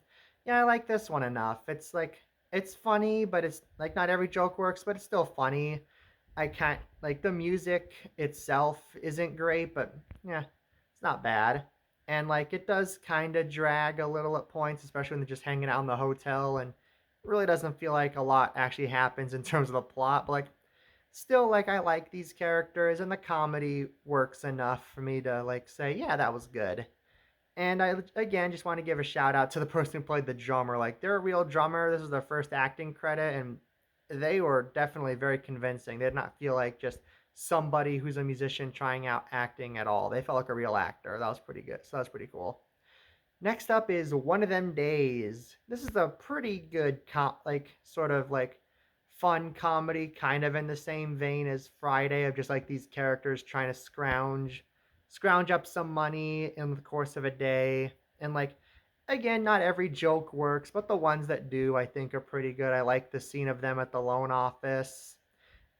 yeah, I like this one enough. It's like it's funny, but it's like not every joke works, but it's still funny. I can't like the music itself isn't great, but yeah, it's not bad. And like it does kind of drag a little at points, especially when they're just hanging out in the hotel, and it really doesn't feel like a lot actually happens in terms of the plot. But like still, like I like these characters, and the comedy works enough for me to like say, yeah, that was good. And I again just want to give a shout out to the person who played the drummer. Like they're a real drummer. This is their first acting credit, and they were definitely very convincing. They did not feel like just somebody who's a musician trying out acting at all. They felt like a real actor. That was pretty good. So that was pretty cool. Next up is One of Them Days. This is a pretty good like sort of like fun comedy, kind of in the same vein as Friday, of just like these characters trying to scrounge up some money in the course of a day. And like again, not every joke works, but the ones that do I think are pretty good. I like the scene of them at the loan office.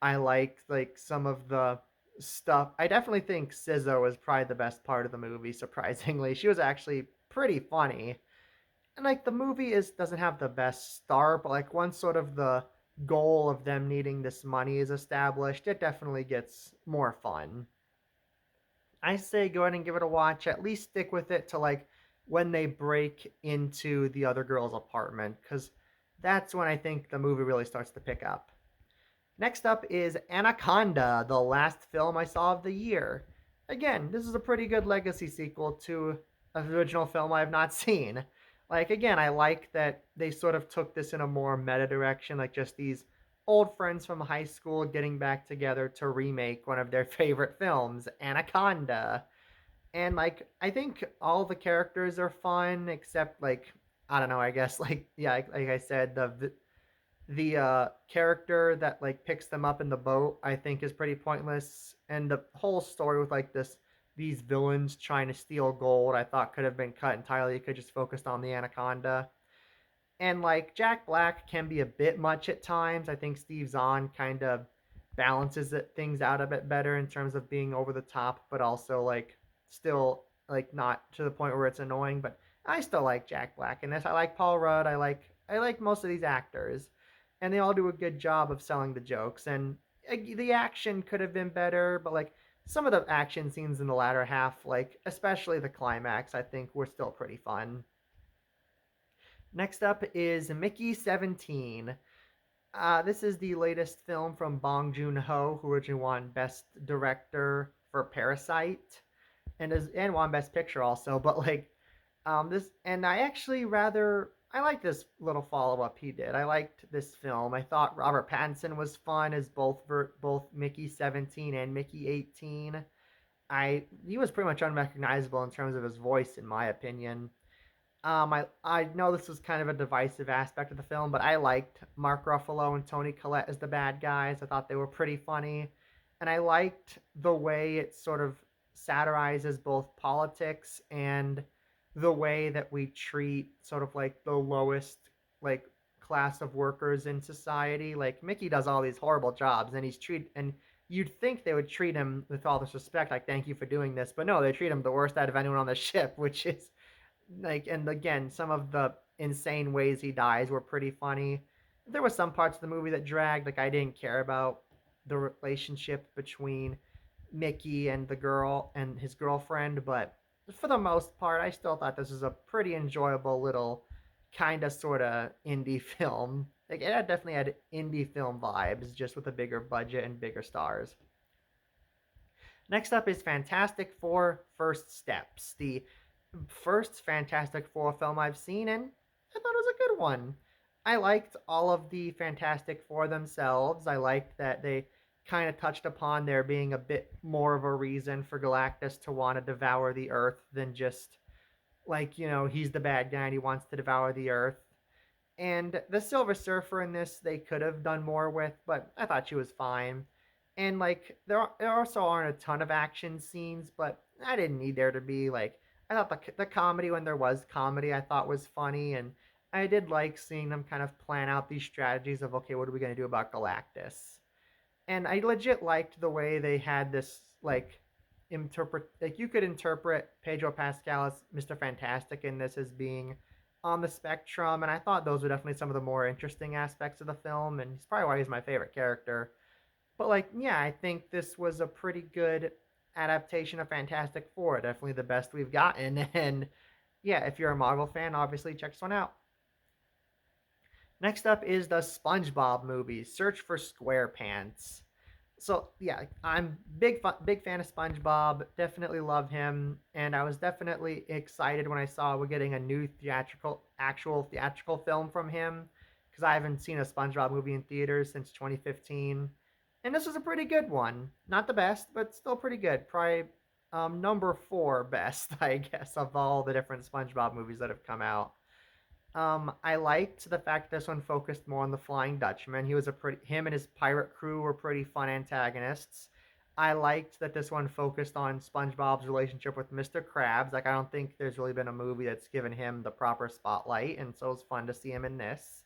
I like some of the stuff. I definitely think SZA was probably the best part of the movie. Surprisingly, she was actually pretty funny. And like the movie is doesn't have the best star, but like once sort of the goal of them needing this money is established, it definitely gets more fun. I say go ahead and give it a watch. At least stick with it to like when they break into the other girl's apartment, because that's when I think the movie really starts to pick up. Next up is Anaconda, the last film I saw of the year. Again, this is a pretty good legacy sequel to an original film I have not seen. Like, again, I like that they sort of took this in a more meta direction, like just these old friends from high school getting back together to remake one of their favorite films, Anaconda. And, like, I think all the characters are fun, except, like, I don't know, I guess, like, yeah, like I said, the character that like picks them up in the boat I think is pretty pointless, and the whole story with like these villains trying to steal gold I thought could have been cut entirely. It could just focused on the anaconda. And like Jack Black can be a bit much at times. I think Steve Zahn kind of balances things out a bit better in terms of being over the top, but also like still like not to the point where it's annoying. But I still like Jack Black in this. I like Paul Rudd. I like most of these actors, and they all do a good job of selling the jokes. And the action could have been better, but like some of the action scenes in the latter half, like especially the climax, I think were still pretty fun. Next up is Mickey 17. This is the latest film from Bong Joon Ho, who originally won Best Director for Parasite, and won Best Picture also. But like this, and I like this little follow up he did. I liked this film. I thought Robert Pattinson was fun as both Mickey 17 and Mickey 18. He was pretty much unrecognizable in terms of his voice, in my opinion. I know this was kind of a divisive aspect of the film, but I liked Mark Ruffalo and Toni Collette as the bad guys. I thought they were pretty funny, and I liked the way it sort of satirizes both politics and the way that we treat sort of like the lowest like class of workers in society. Like Mickey does all these horrible jobs, and you'd think they would treat him with all this respect, like thank you for doing this, but no, they treat him the worst out of anyone on the ship, which is like, and again, some of the insane ways he dies were pretty funny. There were some parts of the movie that dragged. Like I didn't care about the relationship between Mickey and the girl and his girlfriend, but for the most part, I still thought this was a pretty enjoyable little kind of sort of indie film. Like it definitely had indie film vibes, just with a bigger budget and bigger stars. Next up is Fantastic Four First Steps, the first Fantastic Four film I've seen, and I thought it was a good one. I liked all of the Fantastic Four themselves. I liked that they kind of touched upon there being a bit more of a reason for Galactus to want to devour the Earth than just like, he's the bad guy and he wants to devour the Earth. And the Silver Surfer in this, they could have done more with, but I thought she was fine. And like, there also aren't a ton of action scenes, but I didn't need there to be. Like, I thought the comedy, when there was comedy, I thought was funny, and I did like seeing them kind of plan out these strategies of okay, what are we gonna do about Galactus? And I legit liked the way they had this like you could interpret Pedro Pascal as Mr. Fantastic in this as being on the spectrum, and I thought those were definitely some of the more interesting aspects of the film, and he's probably why he's my favorite character. But like, yeah, I think this was a pretty good adaptation of Fantastic Four. Definitely the best we've gotten. And yeah, if you're a Marvel fan, obviously check this one out. Next up is the SpongeBob movie, Search for SquarePants. So yeah, I'm big fan of SpongeBob. Definitely love him, and I was definitely excited when I saw we're getting a new actual theatrical film from him, because I haven't seen a SpongeBob movie in theaters since 2015, and this was a pretty good one. Not the best, but still pretty good. Probably number four best, I guess, of all the different SpongeBob movies that have come out. I liked the fact this one focused more on the Flying Dutchman. Him and his pirate crew were pretty fun antagonists. I liked that this one focused on SpongeBob's relationship with Mr. Krabs. Like, I don't think there's really been a movie that's given him the proper spotlight, and so it's fun to see him in this.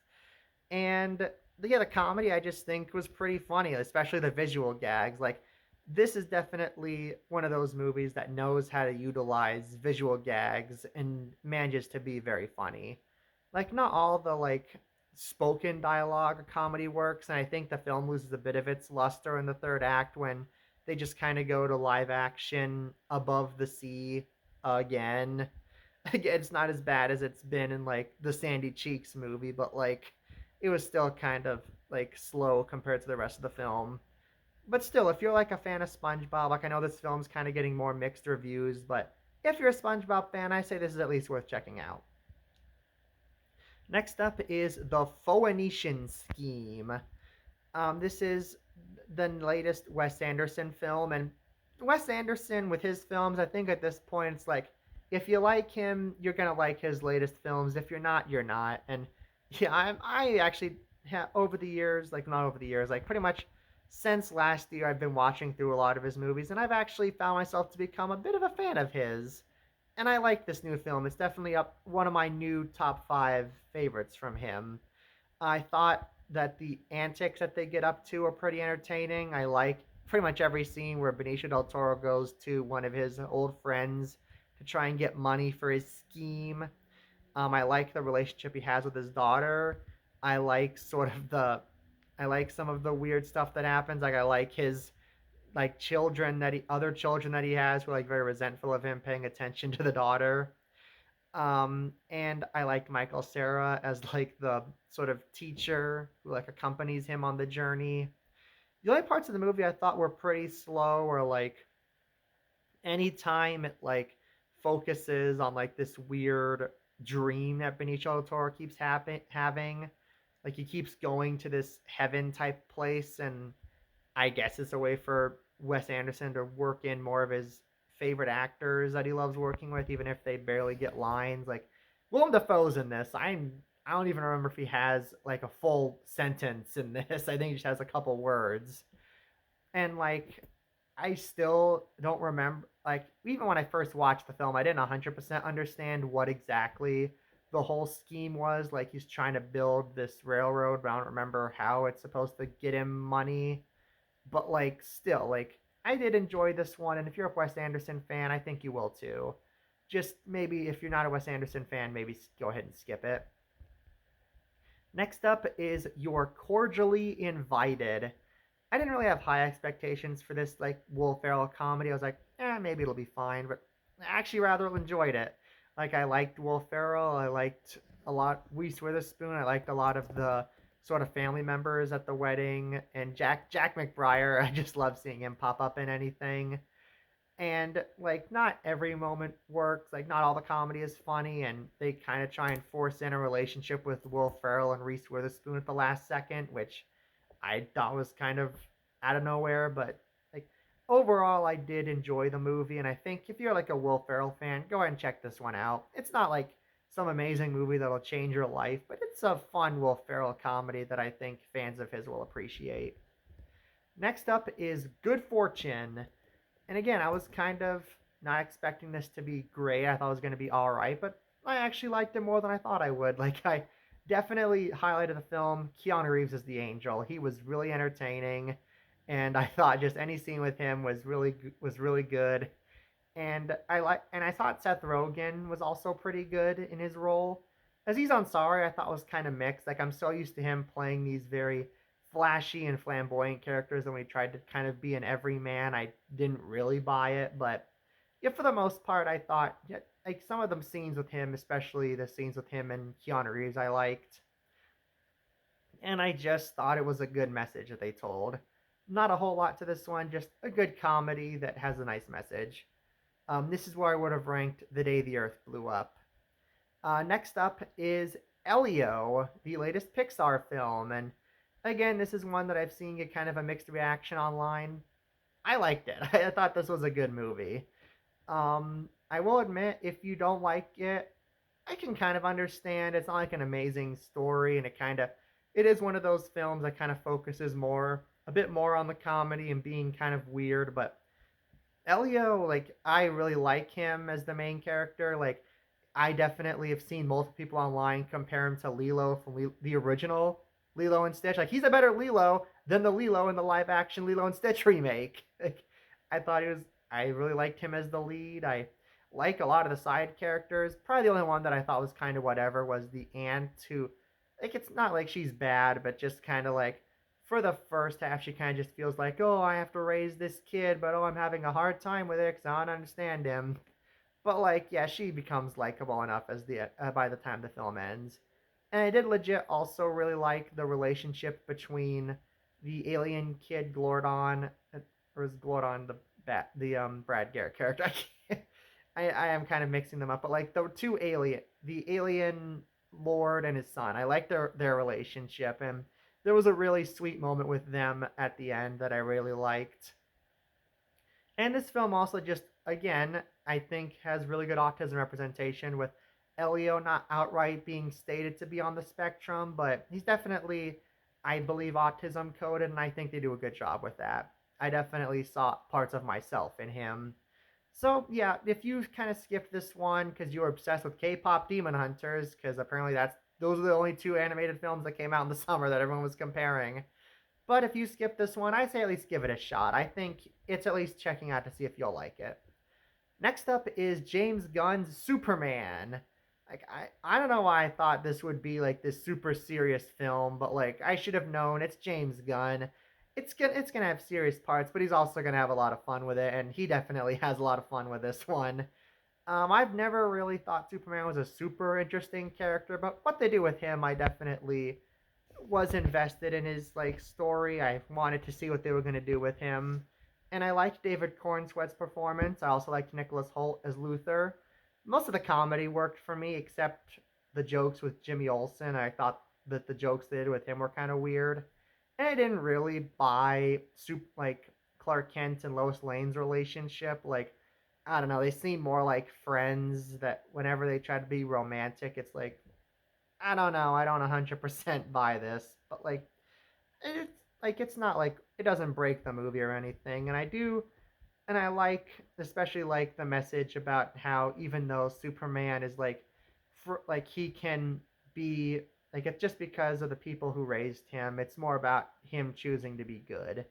And yeah, the comedy I just think was pretty funny, especially the visual gags. Like, this is definitely one of those movies that knows how to utilize visual gags and manages to be very funny. Like, not all the like spoken dialogue or comedy works, and I think the film loses a bit of its luster in the third act when they just kind of go to live action above the sea again. Again, it's not as bad as it's been in like the Sandy Cheeks movie, but like it was still kind of like slow compared to the rest of the film. But still, if you're like a fan of SpongeBob, like I know this film's kind of getting more mixed reviews, but if you're a SpongeBob fan, I say this is at least worth checking out. Next up is the Phoenician Scheme. This is the latest Wes Anderson film, and Wes Anderson with his films, I think at this point it's like if you like him, you're gonna like his latest films. If you're not, you're not. And yeah, I actually over the years, like not over the years, like pretty much since last year, I've been watching through a lot of his movies, and I've actually found myself to become a bit of a fan of his. And I like this new film. It's definitely up one of my new top five favorites from him. I thought that the antics that they get up to are pretty entertaining. I like pretty much every scene where Benicio del Toro goes to one of his old friends to try and get money for his scheme. I like the relationship he has with his daughter. I like sort of the, I like some of the weird stuff that happens. Like I like his like other children that he has who are like very resentful of him paying attention to the daughter. And I like Michael Cera as like the sort of teacher who like accompanies him on the journey. The only parts of the movie I thought were pretty slow or like anytime it like focuses on like this weird dream that Benicio del Toro keeps having. Like he keeps going to this heaven type place, and I guess it's a way for Wes Anderson to work in more of his favorite actors that he loves working with, even if they barely get lines. Like Willem Dafoe's in this. I don't even remember if he has like a full sentence in this. I think he just has a couple words. And like I still don't remember like even when I first watched the film, I didn't 100% understand what exactly the whole scheme was. Like he's trying to build this railroad, but I don't remember how it's supposed to get him money. But like still, like I did enjoy this one, and if you're a Wes Anderson fan, I think you will too. Just maybe if you're not a Wes Anderson fan, maybe go ahead and skip it. Next up is You're Cordially Invited. I didn't really have high expectations for this like Will Ferrell comedy. I was like, maybe it'll be fine, but I actually rather enjoyed it. Like I liked Will Ferrell. I liked a lot Reese Witherspoon. I liked a lot of the sort of family members at the wedding, and Jack McBrayer. I just love seeing him pop up in anything. And like not every moment works. Like not all the comedy is funny, and they kind of try and force in a relationship with Will Ferrell and Reese Witherspoon at the last second, which I thought was kind of out of nowhere, but like overall, I did enjoy the movie, and I think if you're like a Will Ferrell fan, go ahead and check this one out. It's not like some amazing movie that'll change your life, but it's a fun Will Ferrell comedy that I think fans of his will appreciate. Next up is Good Fortune, and again, I was kind of not expecting this to be great. I thought it was going to be all right, but I actually liked it more than I thought I would. Like I definitely highlighted the film. Keanu Reeves as the angel. He was really entertaining, and I thought just any scene with him was really good. And I thought Seth Rogen was also pretty good in his role. Aziz Ansari I thought was kind of mixed. Like I'm so used to him playing these very flashy and flamboyant characters, and we tried to kind of be an everyman. I didn't really buy it, but yeah, for the most part, I thought yeah, like some of the scenes with him, especially the scenes with him and Keanu Reeves, I liked, and I just thought it was a good message that they told. Not a whole lot to this one, just a good comedy that has a nice message. This is where I would have ranked The Day the Earth Blew Up. Next up is Elio, the latest Pixar film, and again, this is one that I've seen get kind of a mixed reaction online. I liked it. I thought this was a good movie. I will admit, if you don't like it, I can kind of understand. It's not like an amazing story, and it is one of those films that kind of focuses a bit more on the comedy and being kind of weird. But Elio, like, I really like him as the main character. Like, I definitely have seen multiple people online compare him to Lilo from the original Lilo and Stitch. Like, he's a better Lilo than the Lilo in the live action Lilo and Stitch remake. Like, I thought he was. I really liked him as the lead. I like a lot of the side characters. Probably the only one that I thought was kind of whatever was the aunt who, like, it's not like she's bad, but just kind of like for the first half, she kind of just feels like, oh, I have to raise this kid, but oh, I'm having a hard time with it because I don't understand him. But like, yeah, she becomes likable enough as the by the time the film ends. And I did legit also really like the relationship between the alien kid Glordon, or is Glordon the Brad Garrett character? I am kind of mixing them up, but like the alien lord and his son, I like their relationship, and there was a really sweet moment with them at the end that I really liked. And this film also just, again, I think has really good autism representation with Elio not outright being stated to be on the spectrum, but he's definitely, I believe, autism coded, and I think they do a good job with that. I definitely saw parts of myself in him. So, yeah, if you kind of skipped this one because you were obsessed with K-pop Demon Hunters, because apparently those are the only two animated films that came out in the summer that everyone was comparing, but if you skip this one, I say at least give it a shot. I think it's at least checking out to see if you'll like it. Next up is James Gunn's Superman. Like I don't know why I thought this would be like this super serious film, but like I should have known it's James Gunn. It's gonna have serious parts, but he's also gonna have a lot of fun with it, and he definitely has a lot of fun with this one. I've never really thought Superman was a super interesting character, but what they do with him, I definitely was invested in his like story. I wanted to see what they were going to do with him, and I liked David Cornsweet's performance. I also liked Nicholas Hoult as Luthor. Most of the comedy worked for me, except the jokes with Jimmy Olsen. I thought that the jokes they did with him were kind of weird, and I didn't really buy like Clark Kent and Lois Lane's relationship. Like, I don't know, they seem more like friends that whenever they try to be romantic, it's like I don't know. I don't 100% buy this, but it's it's not like it doesn't break the movie or anything. And I like especially like the message about how even though Superman is like he can be like it's just because of the people who raised him. It's more about him choosing to be good.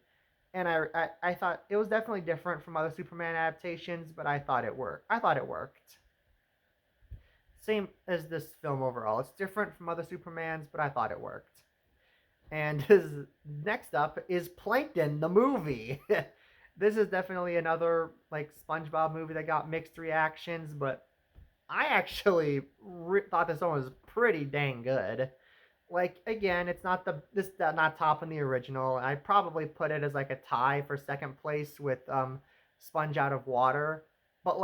And I thought it was definitely different from other Superman adaptations, but I thought it worked. I thought it worked. Same as this film overall. It's different from other Supermans, but I thought it worked. And his next up is Plankton the movie. This is definitely another like SpongeBob movie that got mixed reactions, but I actually thought this one was pretty dang good. Like again, it's not the this not topping the original. I probably put it as like a tie for second place with Sponge Out of Water, but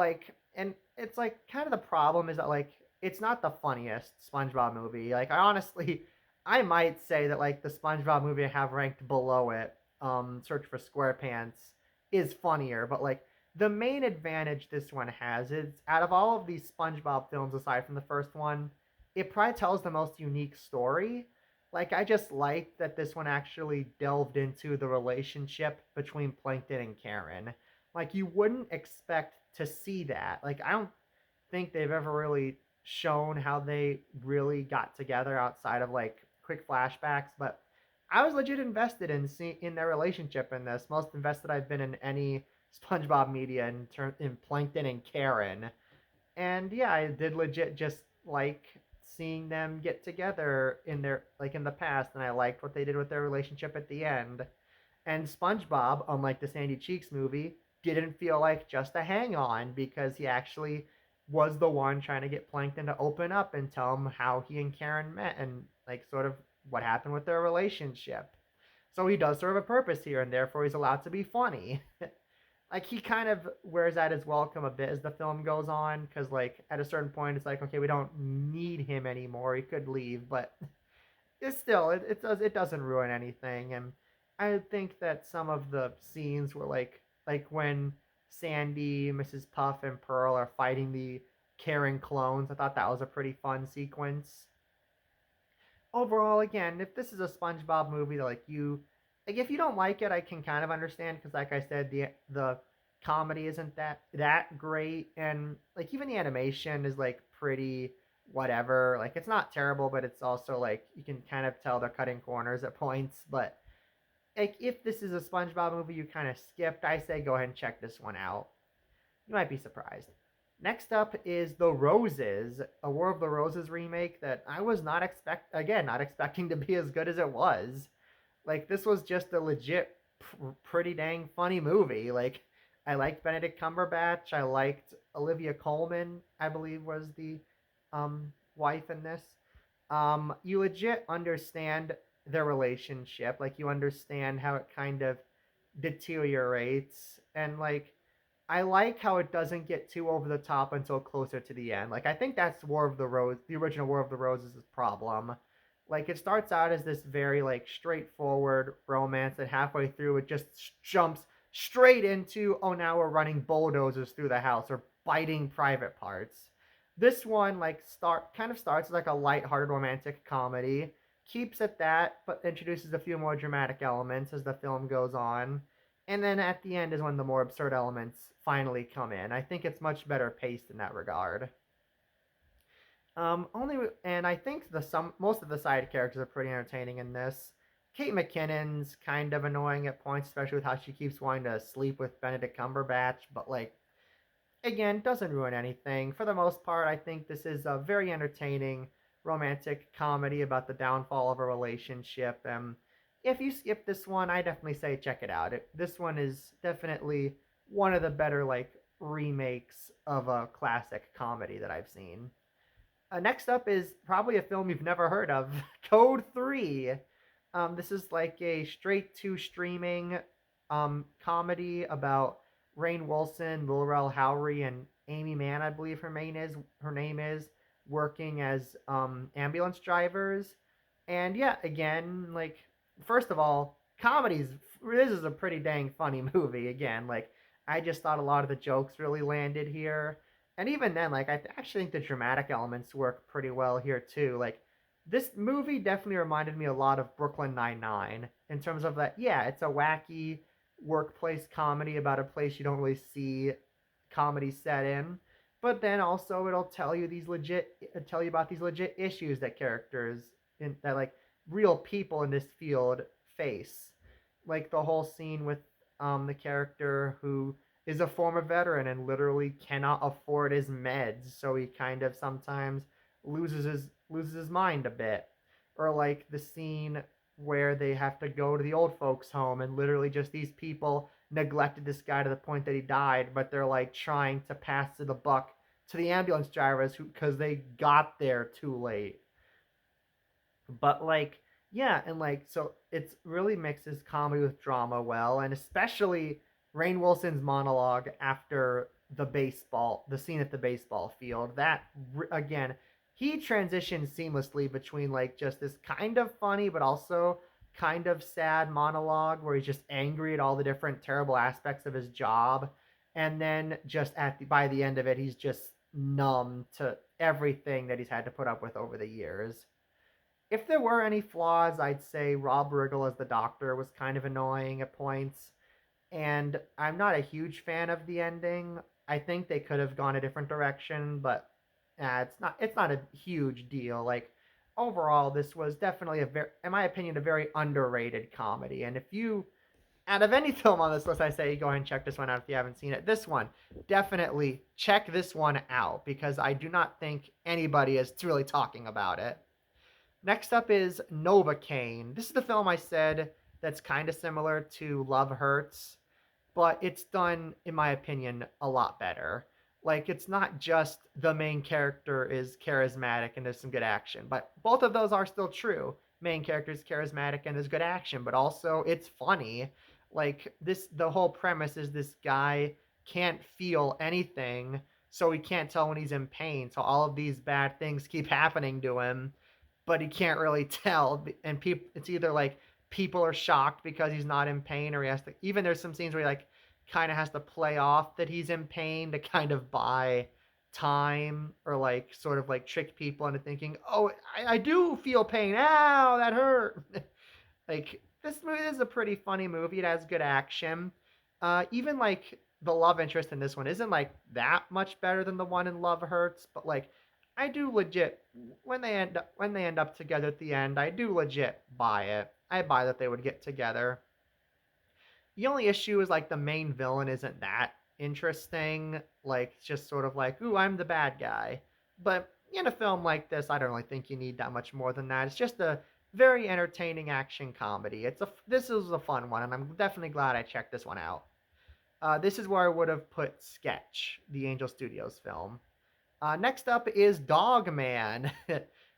and it's like kind of the problem is that like it's not the funniest SpongeBob movie. Like I honestly, I might say that like the SpongeBob movie I have ranked below it, Search for SquarePants, is funnier. But like the main advantage this one has is out of all of these SpongeBob films, aside from the first one, it probably tells the most unique story. Like I just like that this one actually delved into the relationship between Plankton and Karen. Like you wouldn't expect to see that. Like I don't think they've ever really shown how they really got together outside of like quick flashbacks, but I was legit invested in their relationship in this. Most invested I've been in any SpongeBob media in Plankton and Karen. And yeah, I did legit just like seeing them get together in their like in the past, and I liked what they did with their relationship at the end. And SpongeBob, unlike the Sandy Cheeks movie, didn't feel like just a hang on because he actually was the one trying to get Plankton to open up and tell him how he and Karen met and like sort of what happened with their relationship. So he does serve a purpose here, and therefore he's allowed to be funny. Like he kind of wears out his welcome a bit as the film goes on, because like at a certain point it's like, okay, we don't need him anymore. He could leave, but it's still it doesn't ruin anything. And I think that some of the scenes were like when Sandy, Mrs. Puff, and Pearl are fighting the Karen clones. I thought that was a pretty fun sequence. Overall, again, if this is a SpongeBob movie that like if you don't like it, I can kind of understand because like I said, the comedy isn't that great, and like even the animation is like pretty whatever. Like it's not terrible, but it's also like you can kind of tell they're cutting corners at points. But like if this is a SpongeBob movie you kind of skipped, I say go ahead and check this one out. You might be surprised. Next up is The Roses, a War of the Roses remake that I was not expecting to be as good as it was. Like this was just a legit pretty dang funny movie. Like I liked Benedict Cumberbatch, I liked Olivia Colman, I believe was the wife in this. You legit understand their relationship, like you understand how it kind of deteriorates, and like I like how it doesn't get too over the top until closer to the end. Like I think that's the original War of the Roses' problem. Like it starts out as this very like straightforward romance, and halfway through it just jumps straight into, oh, now we're running bulldozers through the house or biting private parts. This one like starts as like a light-hearted romantic comedy, keeps at that, but introduces a few more dramatic elements as the film goes on. And then at the end is when the more absurd elements finally come in. I think it's much better paced in that regard. Only and I think the some most of the side characters are pretty entertaining in this. Kate McKinnon's kind of annoying at points, especially with how she keeps wanting to sleep with Benedict Cumberbatch. But like again, doesn't ruin anything. For the most part, I think this is a very entertaining romantic comedy about the downfall of a relationship. And if you skip this one, I definitely say check it out. This one is definitely one of the better like remakes of a classic comedy that I've seen. Next up is probably a film you've never heard of, Code 3. This is like a straight to streaming comedy about Rainn Wilson, Lil Rel Howery, and Amy Mann, I believe her name is, working as ambulance drivers. And yeah, again, like first of all, comedies. This is a pretty dang funny movie. Again, like I just thought a lot of the jokes really landed here, and even then, like actually think the dramatic elements work pretty well here too. Like this movie definitely reminded me a lot of Brooklyn Nine Nine in terms of that. Yeah, it's a wacky workplace comedy about a place you don't really see comedy set in, but then also it'll tell you about these legit issues that characters in that like real people in this field face, like the whole scene with the character who is a former veteran and literally cannot afford his meds, so he kind of sometimes loses his mind a bit, or like the scene where they have to go to the old folks home and literally just these people neglected this guy to the point that he died, but they're like trying to pass the buck to the ambulance drivers because they got there too late. But like yeah, and like so it's really mixes comedy with drama well, and especially Rainn Wilson's monologue after the scene at the baseball field. That again, he transitions seamlessly between like just this kind of funny but also kind of sad monologue where he's just angry at all the different terrible aspects of his job, and then just by the end of it he's just numb to everything that he's had to put up with over the years. If there were any flaws, I'd say Rob Riggle as the Doctor was kind of annoying at points, and I'm not a huge fan of the ending. I think they could have gone a different direction, but it's not a huge deal. Like overall, this was definitely in my opinion, a very underrated comedy. And if you Out of any film on this list, I say go ahead and check this one out if you haven't seen it. This one, definitely check this one out because I do not think anybody is really talking about it. Next up is Novocaine. This is the film I said that's kind of similar to Love Hurts, but it's done, in my opinion, a lot better. Like, it's not just the main character is charismatic and there's some good action, but both of those are still true. Main character is charismatic and there's good action, but also it's funny. Like, the whole premise is this guy can't feel anything, so he can't tell when he's in pain. So all of these bad things keep happening to him, but he can't really tell. And people, it's either like people are shocked because he's not in pain, or he has to. Even there's some scenes where he like kind of has to play off that he's in pain to kind of buy time or like sort of like trick people into thinking, oh, I do feel pain. Ow, that hurt. Like this movie is a pretty funny movie. It has good action. Even like the love interest in this one isn't like that much better than the one in Love Hurts, but like I do legit when they end up together at the end, I do legit buy it. I buy that they would get together. The only issue is like the main villain isn't that interesting. Like it's just sort of like, ooh, I'm the bad guy. But in a film like this, I don't really think you need that much more than that. It's just a very entertaining action comedy. This is a fun one, and I'm definitely glad I checked this one out. This is where I would have put Sketch, the Angel Studios film. Next up is Dogman.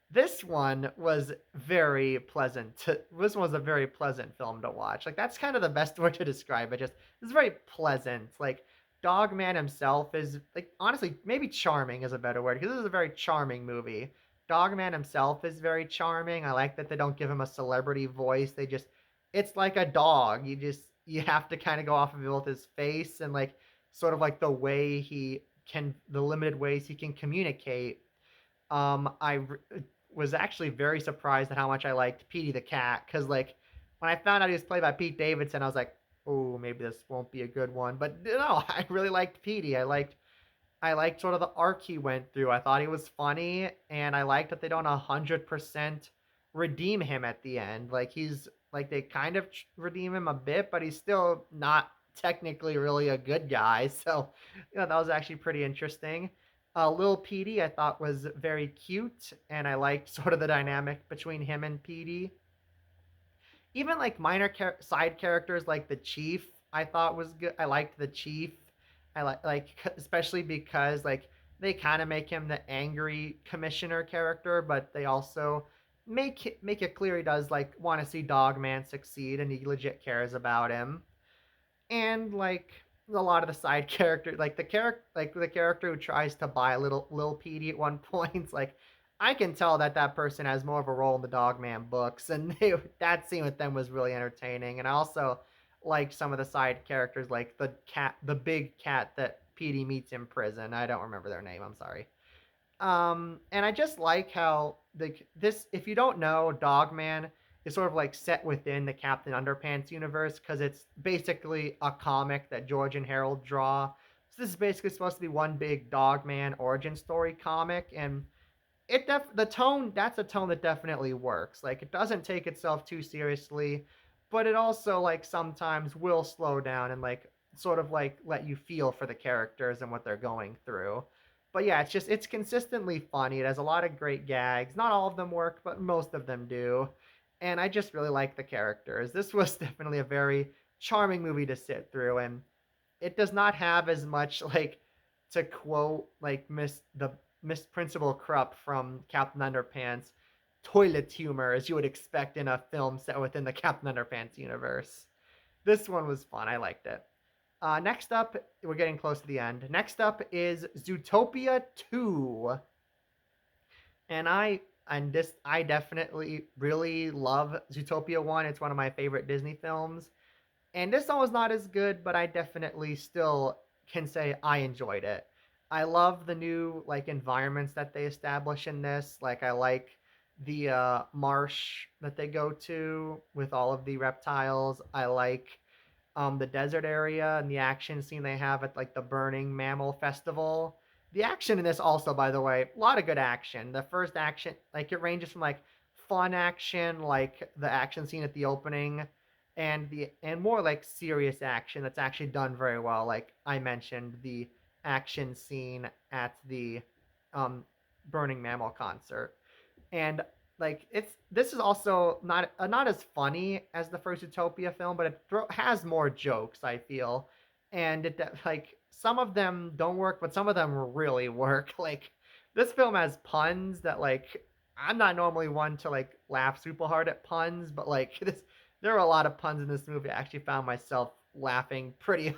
This one was very pleasant. This one was a very pleasant film to watch. Like that's kind of the best word to describe it. Just it's very pleasant. Like Dogman himself is like honestly maybe charming is a better word because this is a very charming movie. Dogman himself is very charming. I like that they don't give him a celebrity voice. They just it's like a dog. You have to kind of go off of it with his face and like sort of like the way he can the limited ways he can communicate. Was actually very surprised at how much I liked Petey the cat because like when I found out he was played by Pete Davidson, I was like, oh, maybe this won't be a good one. But no, I really liked Petey. I liked sort of the arc he went through. I thought he was funny, and I liked that they don't 100% redeem him at the end. Like he's like they kind of redeem him a bit, but he's still not technically really a good guy. So, that was actually pretty interesting. Lil Petey I thought was very cute, and I liked sort of the dynamic between him and Petey. Even like minor side characters like the chief, I thought was good. I liked the chief. I especially because like they kind of make him the angry commissioner character, but they also make it clear he does like want to see Dogman succeed and he legit cares about him. And like a lot of the side character, like the character who tries to buy little Lil Petey at one point, like I can tell that that person has more of a role in the Dogman books, and that scene with them was really entertaining. And I also liked some of the side characters, like the big cat that Petey meets in prison. I don't remember their name. I'm sorry. And I just like how if you don't know, Dogman is sort of like set within the Captain Underpants universe because it's basically a comic that George and Harold draw. So this is basically supposed to be one big Dogman origin story comic, and the tone that's a tone that definitely works. Like it doesn't take itself too seriously, but it also like sometimes will slow down and like sort of like let you feel for the characters and what they're going through. But yeah, it's consistently funny. It has a lot of great gags. Not all of them work, but most of them do. And I just really like the characters. This was definitely a very charming movie to sit through, and it does not have as much like to quote like Miss Principal Krupp from Captain Underpants toilet humor as you would expect in a film set within the Captain Underpants universe. This one was fun. I liked it. Next up, we're getting close to the end. Next up is Zootopia 2. And I definitely really love Zootopia 1. It's one of my favorite Disney films. And this one was not as good, but I definitely still can say I enjoyed it. I love the new like environments that they establish in this. Like I like the marsh that they go to with all of the reptiles. I like the desert area and the action scene they have at like the Burning Mammal Festival. The action in this also, by the way, a lot of good action. The first action, like it ranges from like fun action, like the action scene at the opening, and more like serious action that's actually done very well. Like I mentioned, the action scene at the um, Burning Mammal concert, and like this is also not as funny as the first Utopia film, but it has more jokes, I feel, and like some of them don't work, but some of them really work. Like this film has puns that like I'm not normally one to like laugh super hard at puns, but like this there are a lot of puns in this movie. I actually found myself laughing pretty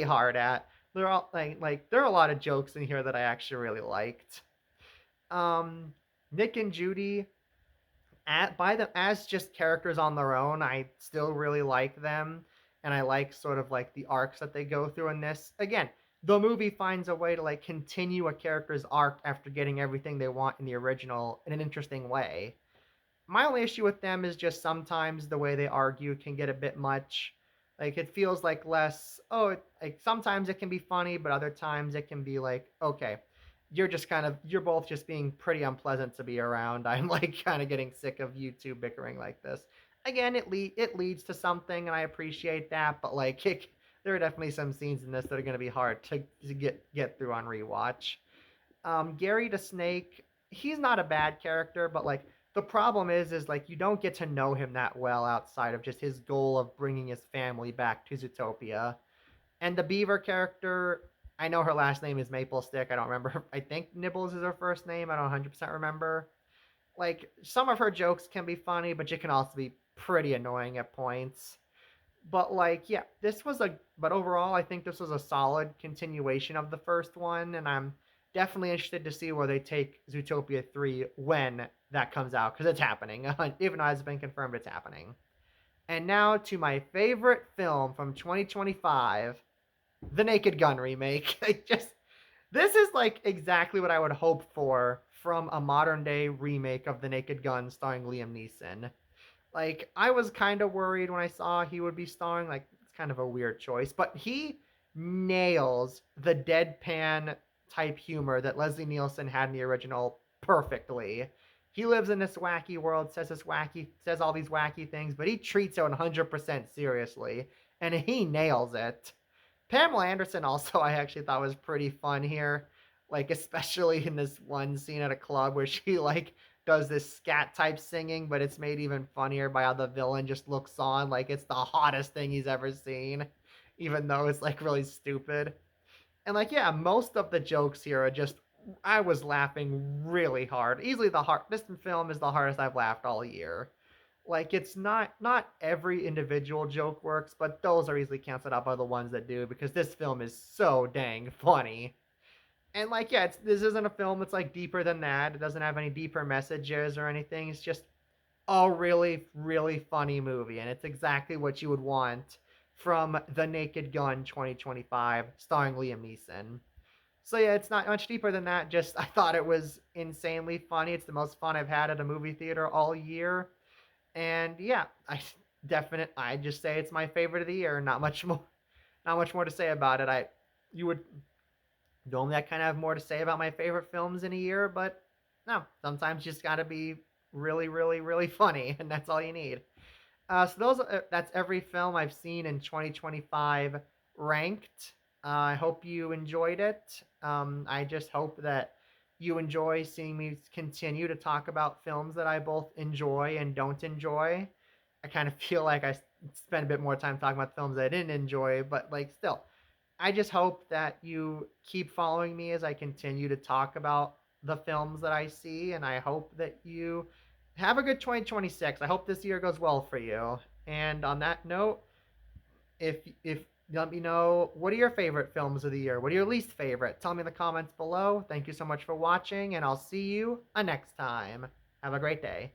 hard at. There are like there are a lot of jokes in here that I actually really liked. Um, Nick and Judy, by them as just characters on their own, I still really like them, and I like sort of like the arcs that they go through in this. Again, the movie finds a way to like continue a character's arc after getting everything they want in the original in an interesting way. My only issue with them is just sometimes the way they argue can get a bit much. Like it feels like less. Like sometimes it can be funny, but other times it can be like, okay, you're both just being pretty unpleasant to be around. I'm like kind of getting sick of you two bickering like this. Again, it leads to something, and I appreciate that. But like, there are definitely some scenes in this that are going to be hard to get through on rewatch. Gary the Snake, he's not a bad character, but like the problem is like you don't get to know him that well outside of just his goal of bringing his family back to Zootopia. And the Beaver character, I know her last name is Maple Stick. I don't remember. I think Nibbles is her first name. I don't 100% remember. Like some of her jokes can be funny, but she can also be pretty annoying at points. But like, yeah, but overall, I think this was a solid continuation of the first one, and I'm definitely interested to see where they take Zootopia 3 when that comes out, because it's happening. Even though it's been confirmed it's happening. And now to my favorite film from 2025, the Naked Gun remake. This is like exactly what I would hope for from a modern day remake of The Naked Gun starring Liam Neeson. Like I was kind of worried when I saw he would be starring. Like it's kind of a weird choice, but he nails the deadpan type humor that Leslie Nielsen had in the original perfectly. He lives in this wacky world, says all these wacky things, but he treats it 100% seriously, and he nails it. Pamela Anderson also I actually thought was pretty fun here, like especially in this one scene at a club where she like does this scat type singing, but it's made even funnier by how the villain just looks on like it's the hottest thing he's ever seen, even though it's like really stupid. And like yeah, most of the jokes here are just I was laughing really hard. Easily the hard this film is the hardest I've laughed all year. Like it's not every individual joke works, but those are easily canceled out by the ones that do because this film is so dang funny. And like yeah, this isn't a film that's like deeper than that. It doesn't have any deeper messages or anything. It's just a really funny movie, and it's exactly what you would want from The Naked Gun 2025 starring Liam Neeson. So yeah, it's not much deeper than that. Just I thought it was insanely funny. It's the most fun I've had at a movie theater all year. And yeah, I just say it's my favorite of the year. Not much more to say about it. I you would Normally I kind of have more to say about my favorite films in a year, but no, sometimes you just got to be really funny, and that's all you need. That's every film I've seen in 2025 ranked. I hope you enjoyed it. I just hope that you enjoy seeing me continue to talk about films that I both enjoy and don't enjoy. I kind of feel like I spent a bit more time talking about films I didn't enjoy, but like still, I just hope that you keep following me as I continue to talk about the films that I see, and I hope that you have a good 2026. I hope this year goes well for you. And on that note, if let me know what are your favorite films of the year? What are your least favorite? Tell me in the comments below. Thank you so much for watching, and I'll see you next time. Have a great day.